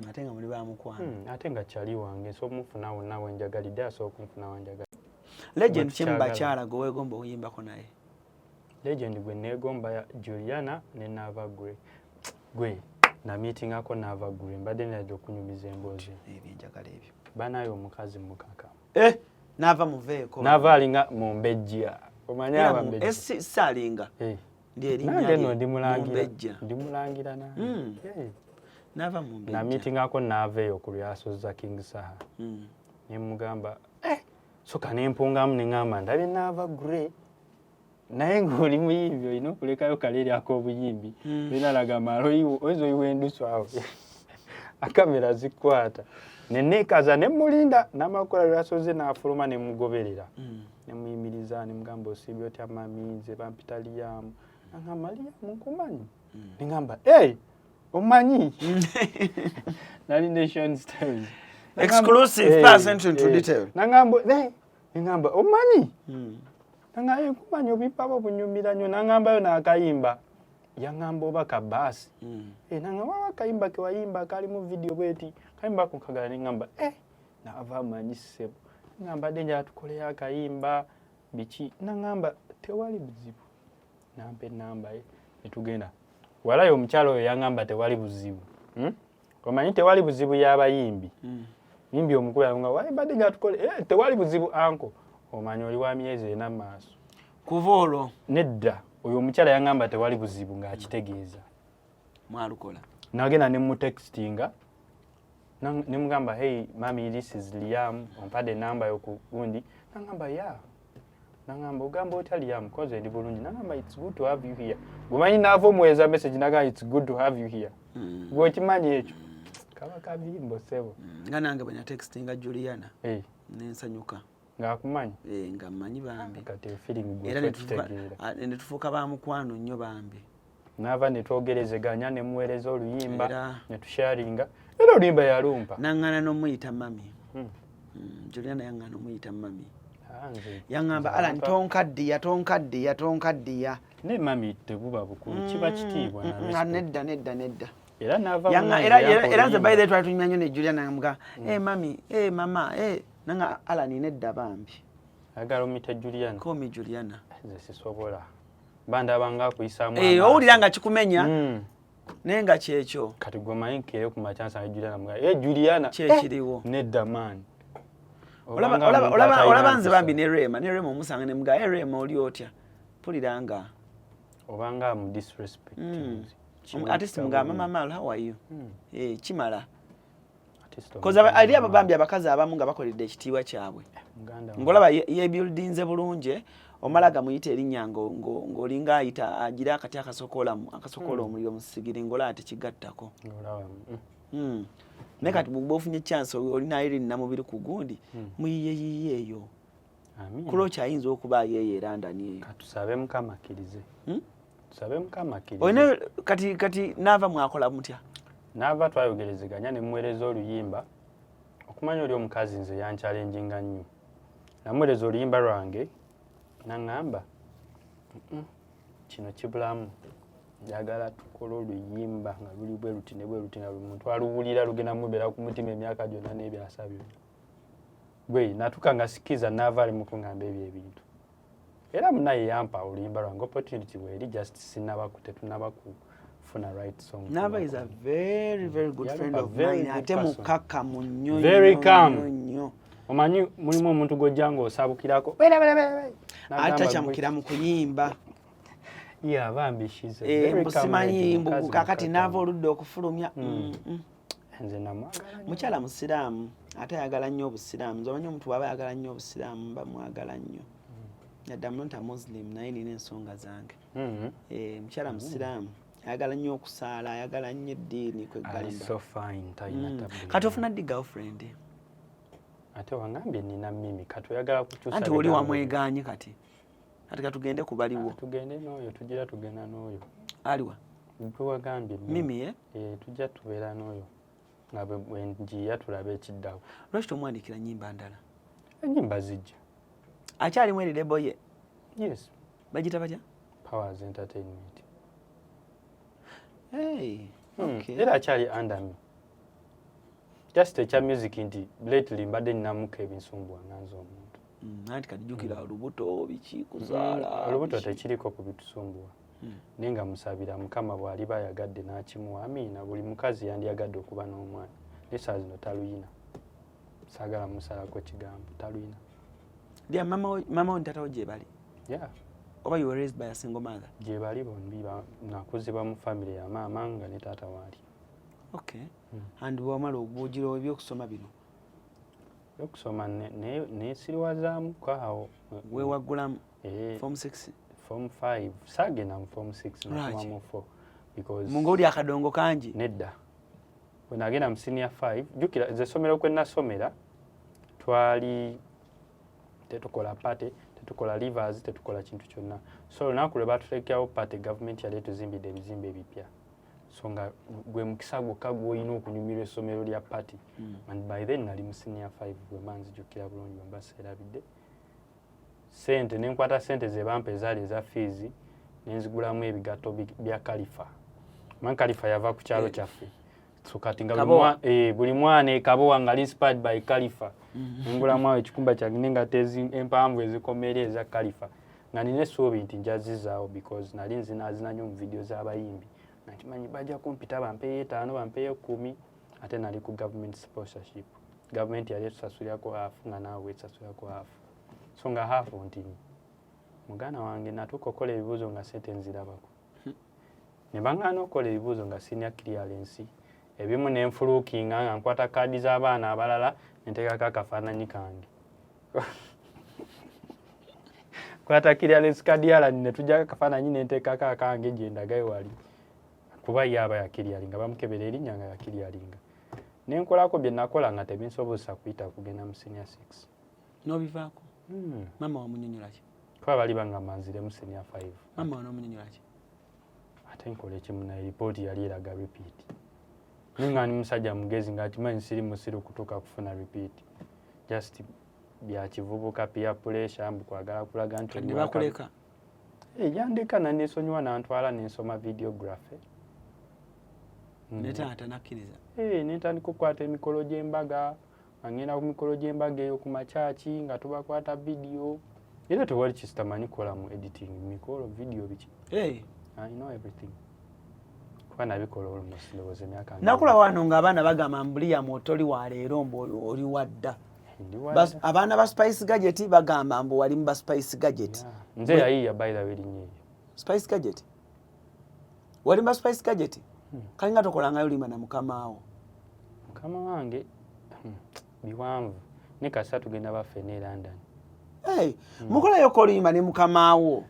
ate nga muli bamukwano ate nga kyali wange so mufuna wonna wenjagalidde asooka kumufuna wanjagala legend kyemubakyala gwe weegomba okuyimbako naye legend gwe neegomba Juliana ne Nava gwe na meetingako Nava gwe mbadde najja okunyumiza emboozi ebyenjagala ebyo banayo omukazi mukaka Nava muveeko Nava alinga mumbejja omanyi abambejja saalinga ndi erinnya no ndimulangira Nava mumbejja na meetingako Nava eyo ku lyasoza King Saha nemugamba soka nempungamu neŋŋamba ndabye Nava Gray naye ng'oli muyimbi olina okulekayo kaleeri ak'obuyimbi binalaga malo oyinza oyiwa endusu awo akamera zikwata neneekaza nemulinda n'amakola lyasoze n'afuluma nemugoberera nemuyimiriza nemugamba osiibye otya mami nze bampita Liamu naŋŋamba Liamu nkumanyi neŋŋamba omanyi nali Nation Stories exclusive person to detail neŋŋamba omanyi nanga nkumanyi obipabo bunyumira nnyo naŋŋambayo n'akayimba yaŋŋamba oba kabaasi naŋŋamba akayimba ke wayimba kali mu vidiyo bweti kayimba ko kagala neŋŋamba Nava amanyi ssebo neŋŋamba dde njala tukoleyo akayimba biki naŋŋamba tewali buzibu nampa ennamba ye netugenda walayo omukyalo oyo yaŋŋamba tewali buzibu omanyi tewali buzibu y'abayimbi yimbi omukulu yaŋŋamba wayimba njala tukole tewali buzibu anko omanyi oli wa myezi 4 maaso kuva olwo nedda oyo omukyala yaŋŋamba tewali buzibu ng'akitegeeza mwalukola nagenda nemutextinga nemugamba hey mami this is Liam ompadde enamba yo ku gundi naŋŋamba naŋŋamba ogamba otya Liam koze ndi bulungi naŋŋamba it's good to have you here gumanyi naava omuweeza message naga it's good to have you here gwekimanyi ekyo kaba kavimbo sebo nga nange bwe natextinga Juliana nensanyuka ng'akumanyi nga mmanyi bambi kati feeling era netufuuka bamukwano nnyo bambi naava netwogerezeganya nemuweereza oluyimba netusharinga era oluyimba yalumpa naŋŋana n'omuyita mami Juliana yaŋŋana n'omuyita mami yaŋŋamba Alan tonkaddiya ne mami tebuba bukulu kiba kitiibwa nedda era nava era nze by the twali tunyumya nnyo ne Juliana namuga mami mama nanga Alan nedda bambi agala omita Juliana komi Juliana nze sisobola bandabanga akuyisaamu owulira nga kikumenya naye nga kyekyo kati gwomanyi nkeeyo ku makyansa Juliana muga Juliana kyekiriwo nedda maani olaba nze bambi ne Rema omusanga ne muga Rema oli otya puliranga obanga mu disrespect ate simugamba mama how are you kimala koza ali ababambi abakazi abamu nga bakoledde ekitiibwa kyabwe ngolaba yebuildinze bulungi omalaga muyita erinnya ng'olinga ayita agira akati akasokoola omuliro musigiri ngola ate kigattako naye kati bw'oba ofunye chance olinayo erinnamubiri ku gundi muyiyeyiye eyo kulo kyayinza okuba yeeyo erandani eyo katusabe Mukama akkirize olina kati Nava mwakola mutya Nava twayogerezeganya nemuweereza oluyimba okumanya oli omukazi nze yankyalenjinga nnyo namuweereza oluyimba lwange naŋŋamba kino kibulamu njagala tukola oluyimba nga luli bwe luti ne bwe luti nga buli muntu aluwulira lugenda mubeera ku mutima emyaka gyonna n'ebyasa byonna gwe natuka nga sikiza Nava ali mu kuŋŋamba ebyo ebintu era munaye yampa oluyimba lwange opportunity bweri just tetunaba kufuna right song. Nava is a very good friend of mine ate mukakamu nnyo very calm omanyi mulimu omuntu gojja ng'osabukirako atakyamukira mu kuyimba bambi mbusimanyi mbu kakati Nava oludde okufulumya nze namwagala mukyala musiraamu ate ayagala nnyo obusiraamu nze omanyi omuntu bw'aba ayagala nnyo obusiraamu bamwagala nnyo yadde I'm not a Muslim naye nina ensonga zange mukyala musiraamu ayagala nnyo okusaala ayagala nnyo eddiini kweggalira kati ofuna ddi girlfriend ate wangambye nina mimi kati oyagala kukyusa anti oli wamweganye kati katugende kubaliwo tugende n'oyo tugira tugenda n'oyo aliwa gwe wagambye mimi tujja tubeera n'oyo nga bwe njiya tulabe ekiddawo lwaki tomwandikira nnyimba ndala ennyimba zijja akyalimu erirebo ye Yes. Bagita batya? Powers Entertainment. Hey, okay. Era akyali under me. Just ekya music nti lately mbadde ninamuka ebinsumbuwa nganza omuntu. Nanti kadijukira olubuto biki kuzaala. Olubuto tekiriko kubitusumbuwa. Nenga musabira Mukama bw'aliba yagadde n'akimuwa. Amiina, buli mukazi yandiyagadde okuba n'omwana. Nessa zino taluyina. Saagala musalako kigambo taluyina. Dia mama on tatawo gye bali. Yeah. Oba you were raised by a single mother? Gye bali bombi nakuzibwa mu family ya maama nga ne taata waali. Okay. And wamala obujiro ebyokusoma bino. Okusoma ne siriwazaamu kwawo. We wagulamu form 6. Form 5. Saagenda mu form 6 na mu 4 because Mungoli akadongo kanji. Nedda. Bwe nagenda mu senior 5, jukira ze somero kwe nasomera twali tetukola pate, tetukola rivers, tetukola kintu kyonna. So olunaku lwe batulekyawo pate government yali tuzimbidde ebizimbe ebipya. So nga gwe mukisa gwokka gw'olina okunyumirwa essomero lya pate. And by then nali mu senior 5 gwe manzijukira bulungi bwe mbaseerabidde. Sente nenkwata sente ze bampa ezaali eza fees nenzigulamu ebigatto bya Kalifa. Man Kalifa yava ku kyalo kyaffe. So kati nga buli mwana ekabowa nga inspired by Kalifa. Ngulamu awo ekikumba kyange nga tezi empanvu ezikomere eza Kalifa. Nga nina essuubi nti njazizaawo because nali nzina nnyo mu video z'abayimbi. Nakimanyi bajja kumpita bampeeyo 5 bampeeyo 10 ate nali ku government sponsorship. Government yali etusasulirako half nga naawe etusasulirako half. So nga half ntini. Mugana wange natuuka okukola ebibuuzo nga sente nzirabako. Ne bangana okukola ebibuuzo nga senior clearance. Ebimu nenfuluukinga nga nkwata kaadi z'abaana abalala nteekako akafaananyi kange. Kwata clearance kaadi yalani ne tujja akafaananyi nenteekako akange gye ndagayo wali. Kuba yaba yakiryalinga bamukebera erinnya nga yakiryalinga. Nenkolako bye nakola nga tebinsobosa kuyita kugenda mu senior 6. N'obivaako? Mama wamunyonyola ki? Kuba bali banga manzire mu senior 5. Mama wanomunyonyola ki? Ate nkola ekimu na ripooti yali eraga repeat. Ningani musajja mugezi ng'atimanyi siri musiru kutuuka kufuna repeat. Just bya kivubuka peer pressure mbu kwagala kulaga nti ne bakuleka. Yandeka na nesonyiwa nantwala nensoma videography. Netaata nakkiriza. Netandika okukwata emikolo gy'embaga. Ngenda ku mikolo gy'embaga eyo ku machachi nga tubakwata video. Era tewali kisitamanyi kukola mu editing mikolo video biki. I know everything. Kwa nabikola almost ndowooza emyaka. Nakula wano ng'abaana bagamba mbuli motoli wa leero mbu oli wadda. Abaana ba Spice Gadget bagamba mbu wali mu ba Spice Gadget. Nze yayiya by the way linye. Spice Gadget. Wali mu ba Spice Gadget. Kalinga tokolanga yulima na mukamaawo. Mukama wange biwanvu. Ne kasa tugenda baffe ne London. Mukola yokolima ne mukamaawo.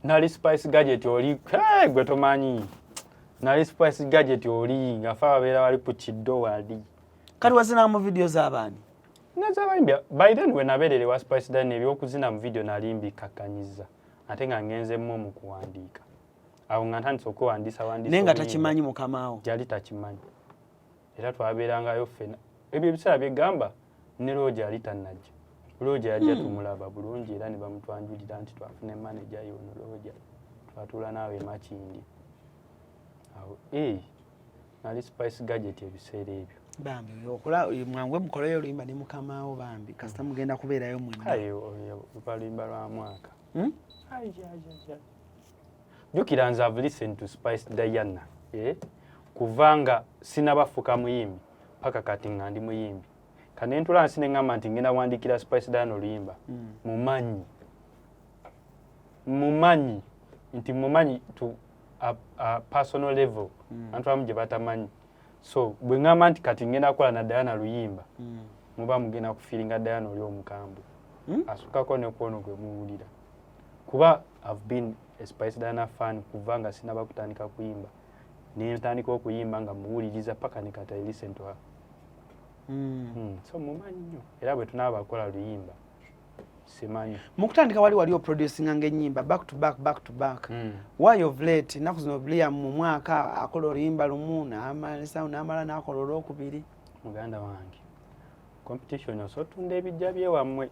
Nali Spice Gadget oli gwe tomanyi. Nali Spice Gadget oli nga fa babeera wali ku kiddo wali. Kati wazina mu video z'abaani. Nazabayimbya by then when abeerere wa Spice Dan ebyokuzina mu video nalimbi kakanyiza. Ate nga ngenzemu mu kuwandiika. Awo nga ntandise okuwandiisa wandiisa. Nenga takimanyi mukamaawo. Jali takimanyi. Era twabeerangayo ffena. Ebyo ebiseera byegamba ne Roger ali tannajja. Roger yajja tumulaba bulungi era ne bamutwanjulira nti twafune manager yono Roger. Twatuula naawe makindi. Awo nali Spice Gadget ebiseera ebyo. Bambi okola mwangwe mukoloyo oluyimba ne mukamaawo bambi kasita mugenda kubeerayo mwenna. Ayo oluyimba lwa mwaka. Jukira nze I've listened to Spice Diana. Kuvanga sinabafuka muyimbi paka kati nga ndi muyimbi. Kanentula nsine ngamba nti ngenda wandikira Spice Diana oluyimba. Mumanyi nti mumanyi to a personal level. Antwa muje batamanyi. So bwe ngamba nti kati ngenda kola na Diana luyimba. Muba mugenda kufiringa Diana oli omukambwe. Asukako ne kuono gwe muwulira. Kuba I've been a Spice Diana fan kuvanga sinaba kutandika kuyimba. Nentandika okuyimba nga muwuliriza paka ne kata listen to her. So mumanyi nnyo. Era bwe tunaba akola luyimba. Simanyi. Mukutandika wali producing ng'ennyimba back to back. Why of late naku zino blia mu mwaka akola oluyimba lumu n'amala n'akola olwokubiri. Muganda wange. Competition osotunda ebijja byewammwe.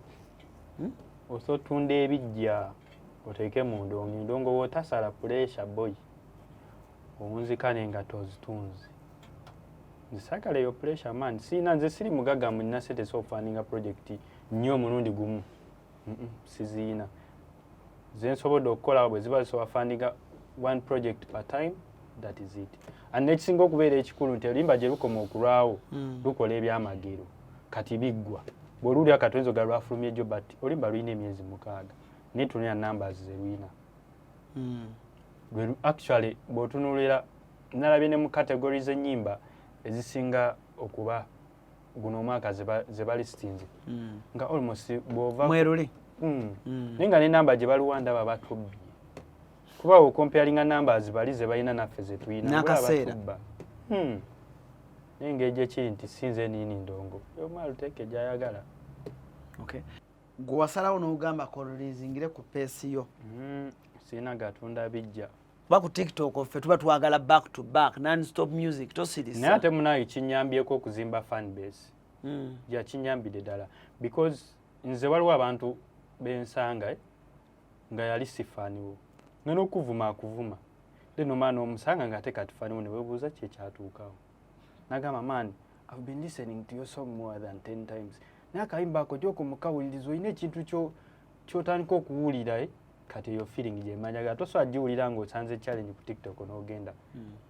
Osotunda ebijja. oteeke mu ndongo ndongo wotasala pressure boy omunzikane nga tozitunzi nzisagala eyo pressure man sina nze siri mugaga mu nina sente sofaninga project nnyo omulundi gumu siziina ze nsobodde okukola bwe ziba zisoba fundinga one project per time that is it and nekisinga okubeera ekikulu nti olimba gye lukoma okulwawo lukola ebyamagero kati biggwa bw'oluli akatonzo ga lwafulumye jjo but olimba lulina emyezi 6 netunulira numbers ze lulina actually bw'otunuulira nalabye ne mu categories ennyimba ezisinga okuba guno omwaka ze balistinze nga almost bw'ova mweruli naye nga ne namba gye baluwanda baba batubbye kuba okomparinga numbers bali ze balina naffe ze tuyina n'akaseera naye ng'ejo ekiri nti sinze nini ndongo omwala luteeke gy'ayagala gwe wasalawo n'ogamba kololizingire ku peesi yo sirina gatunda bijja kuba ku tiktok ffe tuba twagala back to back non-stop music tosirisa naye ate munayo kinyambyeko okuzimba fan base yakinyambire ddala because nze waliwo abantu bensanga nga yali sifaaniwo nga n'okuvuma akuvuma then omwana omusanga nga ate katifaaniwo ne webuuza kyekyatuukawo nagamba man I've been listening to your song more than 10 times naye akayimba ako gy'okumukawuliriza olina ekintu ky'otandika okuwulira kati eyo feeling gyemanyaga tosobola giwulira ng'osanze challenge ku tiktok n'ogenda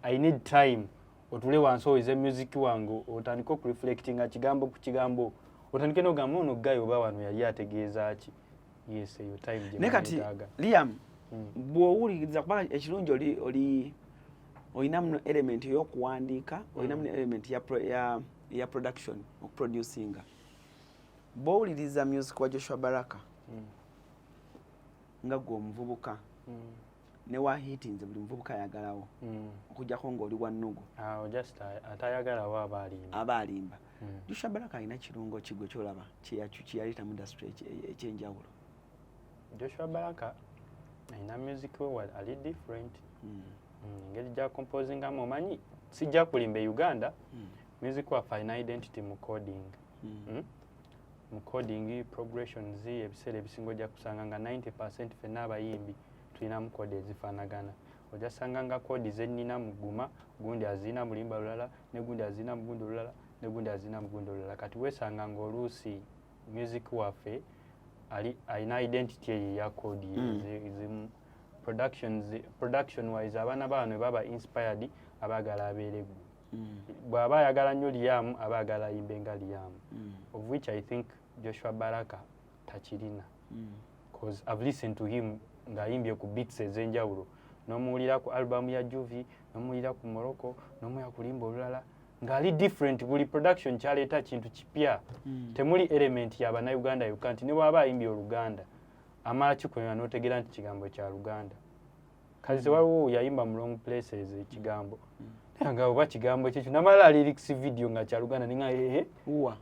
I need time otule wansi owize music wange otandike okureflectinga kigambo ku kigambo otandike n'ogamba ono gayo oba wano yali ategeeza ki yes eyo time naye kati Liam bw'owuliriza kuba ekirungi olinamu element ey'okuwandiika olinamu element ya production okuproducinga bw'owuliriza music wa Joshua Baraka nga gwe omuvubuka ne wahitinze buli muvubuka ayagalawo okujjako ng'oli wa nnugu just atayagalawo abaalimba Joshua Baraka alina kirungo kigwe kyolaba kyeyayita mu industry ekyenjawulo Joshua Baraka alina music we ali different engeri gya composingamu omanyi sijja kulimba Uganda music waffe alina identity mu coding mu coding progressions ebiseera ebisinga ojja kusanga nga 90% ffenna abayimbi tulinamu kode ezifaanagana ojja sanga nga kodi zennina mu gguma gundi azina mulimba lulala ne gundi azina mu gundi olulala ne gundi azina mu gundi olulala kati weesanga ng'oluusi music waffe alina identity eyo eya kodi ezimu production wise abaana bano baba inspired abaagala abeereggu bw'aba ayagala nnyo Liam abaagala ayimbe nga Liam of which I think Joshua Baraka takirina because I've listened to him ng'ayimbye ku beats ez'enjawulo n'omuwulira ku album ya Juvi n'omuwulira ku Morocco n'omuwulira ku limba olulala ng'ali different buli production kyaleeta kintu kipya temuli element y'Abannayuganda yokka nti ne bw'aba ayimbye Oluganda amala kikunywa n'otegeera nti kigambo kya Luganda kazi waliwo yayimba mu long places ekigambo nga oba kigambo kyekyo namala lyrics video nga kya Luganda ninga uwa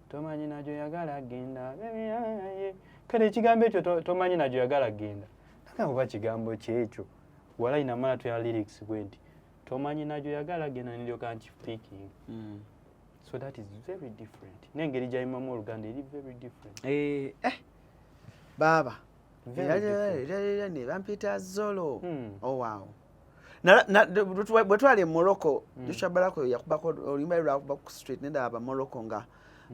tomanyi najo yagala genda kale ekigambo ekyo tomanyi najo yagala genda nga oba kigambo kyekyo wala inamala to ya lyrics bwenti tomanyi najo yagala genda nilyo kanchi speaking so that is very different nengeri jayimamu Oluganda eri very different baba ne bampita Zolo oh wow bwe twali Morocco Joshua Baraka yakubako oluyimba lwa ku street nenda aba Morocco nga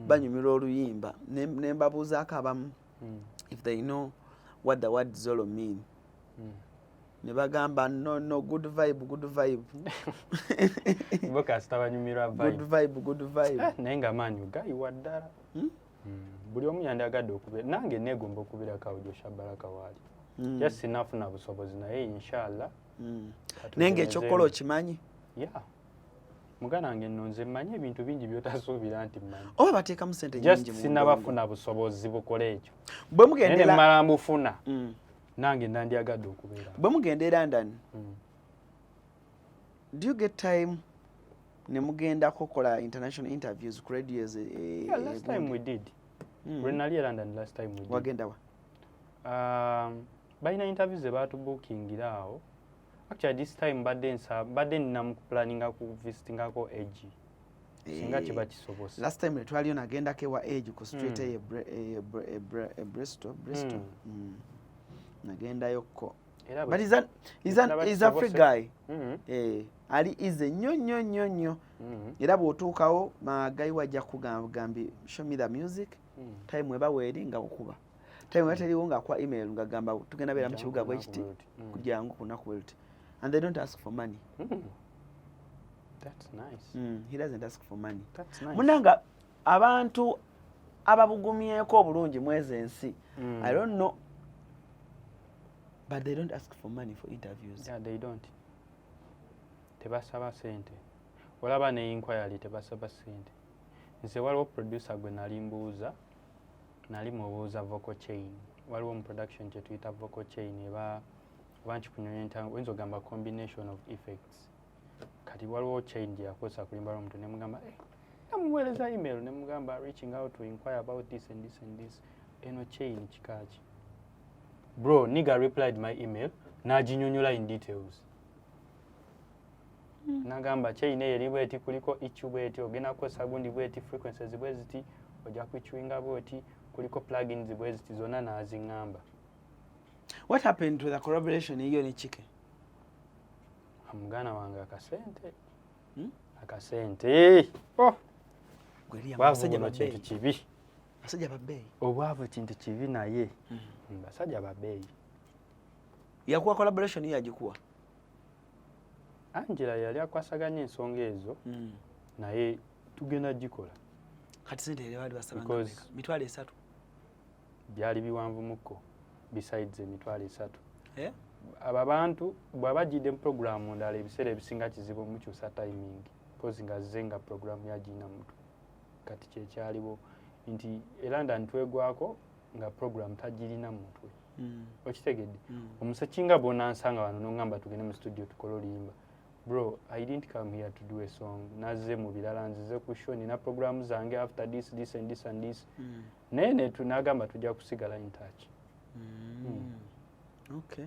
banyumira oluyimba ne mbabuuzaako abamu if they know what the word Zolo mean ne bagamba no good vibe boka stabanyumira vibe good vibe naye nga maani ugayiwa ddala buli omu yandagadde okubeera nange neegomba okubeera kawo Joshua Baraka waali just sinafuna busobozi naye inshallah nenge ekyokola okimanyi mugana wange nno nze mmanyi ebintu bingi by'otasuubira nti mmanyi oba bateekamu ssente nyingi just sinnabafuna busobozi bukola ekyo bwe mugendera mmala mbufuna nange nandyagadde okubeera bwe mugenda e London do you get time ne mugenda kukola international interviews ku radios last time we did when nali e London last time we did wagenda wa balina interviews ebaatubukingira awo actually this time badde nina mu planninga ku visitingako AG singa kiba kisobose. Last time twaliyo nagenda ke wa age ku street Bristol. Nagendayo ko. But he's a free guy. Ali is a nyo. Era bwotuukawo magayi wajja kugambi show me the music. Time weba wedding nga okuba. Time wataliwo nga kwa email nga gamba tugenda bera mu kibuga bwe kiti kujangu kunaku welti. And they don't ask for money. That's nice. He doesn't ask for money. That's nice. Munanga abantu ababugumyeko obulungi mwezi ensi. I don't know. But they don't ask for money for interviews. Yeah, they don't. Tebasaba sente. Olaba ne inquiry tebasaba sente. Nze waliwo producer gwe nali mubuuza vocal chain. Waliwo mu production kye tuyita vocal chain eba banchi kunyonyenta wenzo gamba combination of effects. Kati waliwo chain gye yakosa kulimba omuntu ne mugamba namuweereza email ne mugamba reaching out to inquire about this and this and this. Eno chain kikaaki. Bro, nigga replied my email, naginyonyola in details. Nagamba chain eri bweti kuliko ichu bweti ogena kosa gundi bweti frequencies bweti oja kuichwinga bweti kuliko plugins bweti zona nazingamba. What happened to the collaboration hiyo ni chike? Amugana wange akasente. Akasente. Oh. Gweli amasajja bakintu kibi. Basajja babbeyi. Obwavu kintu kibi naye. Basajja babbeyi. Yakuwa collaboration hiyo ajikuwa. Angela yali akwasaganya ensonga ezo. Naye tugenda gikola. Kati sente ile wali basabanga mitwale 3. Byali biwanvu muko besides emitwale 3. Ababantu bwabajide program ndala ebiseera ebisinga kizibu mu kyusa timing. Pose nga zenga program ya jina mtu. Kati kye kyaliwo nti eranda ntwegwako nga program tajirina mutwe. Okitegedde. Omusakinga bonansanga wano nongamba tugende mu studio tukola olimba. Bro, I didn't come here to do a song. Naze mu bilala nzize ku show nina program zange after this and this. Nene tunagamba tujja kusigala in touch. Okay.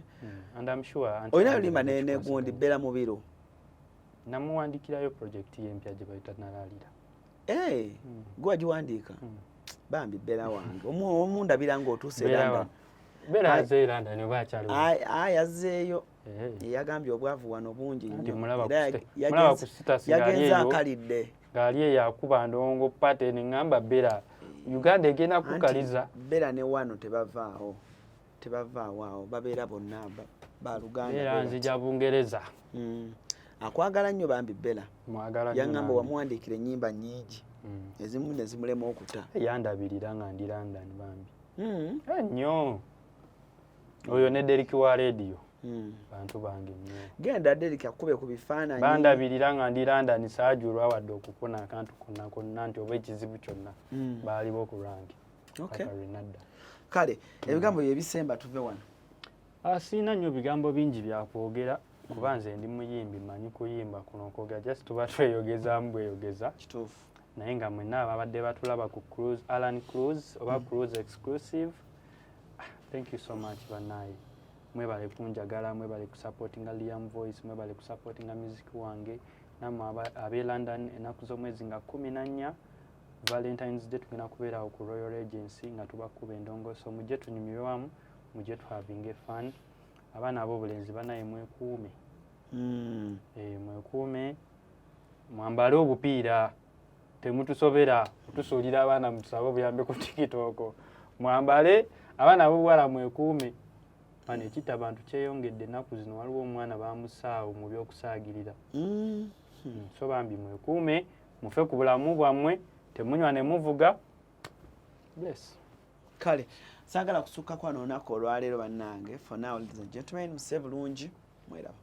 And I'm sure oyina olimba nene gundi bela mu biro. Namuwandikirayo project y'empya gye bayita Nalalira. Gwa giwandika. Bambi bela wange. Omundabira ngo otuse London. Bela aze London ne bakyali. Azeeyo. Yagambye obwavu wano bungi nnyo. Mulaba kusita yagenza akalidde. Gali yakuba ndongo pattern ngamba bela. Uganda egena kukaliza. Bela ne wano tebavaawo. Tebavaawo babeera bonna ba Luganda. Bela nzija Bungereza. Akwagala nnyo bambi bela. Mwagala nnyo. Yangamba wamwandikira ennyimba nnyingi. Ezimu ne zimulema okuta. Yandabirira nga ndi London bambi. Nnyo. Oyo ne Derek wa radio. Bantu bange nnyo. Genda Derek akube ku bifaananyi. Bandabirira nga ndi London saajulwa wadde okufuna akantu konna nti oba ekizibu kyonna baaliwo ku rangi. Okay. Kale, ebigambo ebisemba tuve wano. Sina nnyo bigambo bingi byakwogera kuba nze ndi muyimbi manyi kuyimba kuno kwogera just tuba tweyogezaamu bweyogeza. Kituufu. Naye nga mwenna ababadde batulaba ku Cruise, Alan Cruise oba Cruise Exclusive. Thank you so much banayi. Mwebale kunjagala, mwebale kusupportinga Liam Voice, mwebale kusupportinga music wange. Namwe abe London enaku z'omwezi nga 14 Valentine's Day tugenda kubeera ku Royal Regency nga tubakuba endongoso mujje tunyumirwamu mujje tuhavinge fun. Abaana ab'obulenzi banaye mwekuume. Mwekuume mwambale obupiira temutusobera tusuulira abaana musabe obuyambe ku TikTok. Mwambale abaana b'obuwala mwekuume. Mane kita abantu kyeyongedde ennaku zino waliwo omwana bamusaawo mu by'okusaagirira. So bambi mwekuume mufe ku bulamu bwammwe temunywa ne muvuga. Bless. Kale saagala kusukka kwa noonako olwaleero bannange. For now, ladies and gentlemen, musee bulungi mweraba.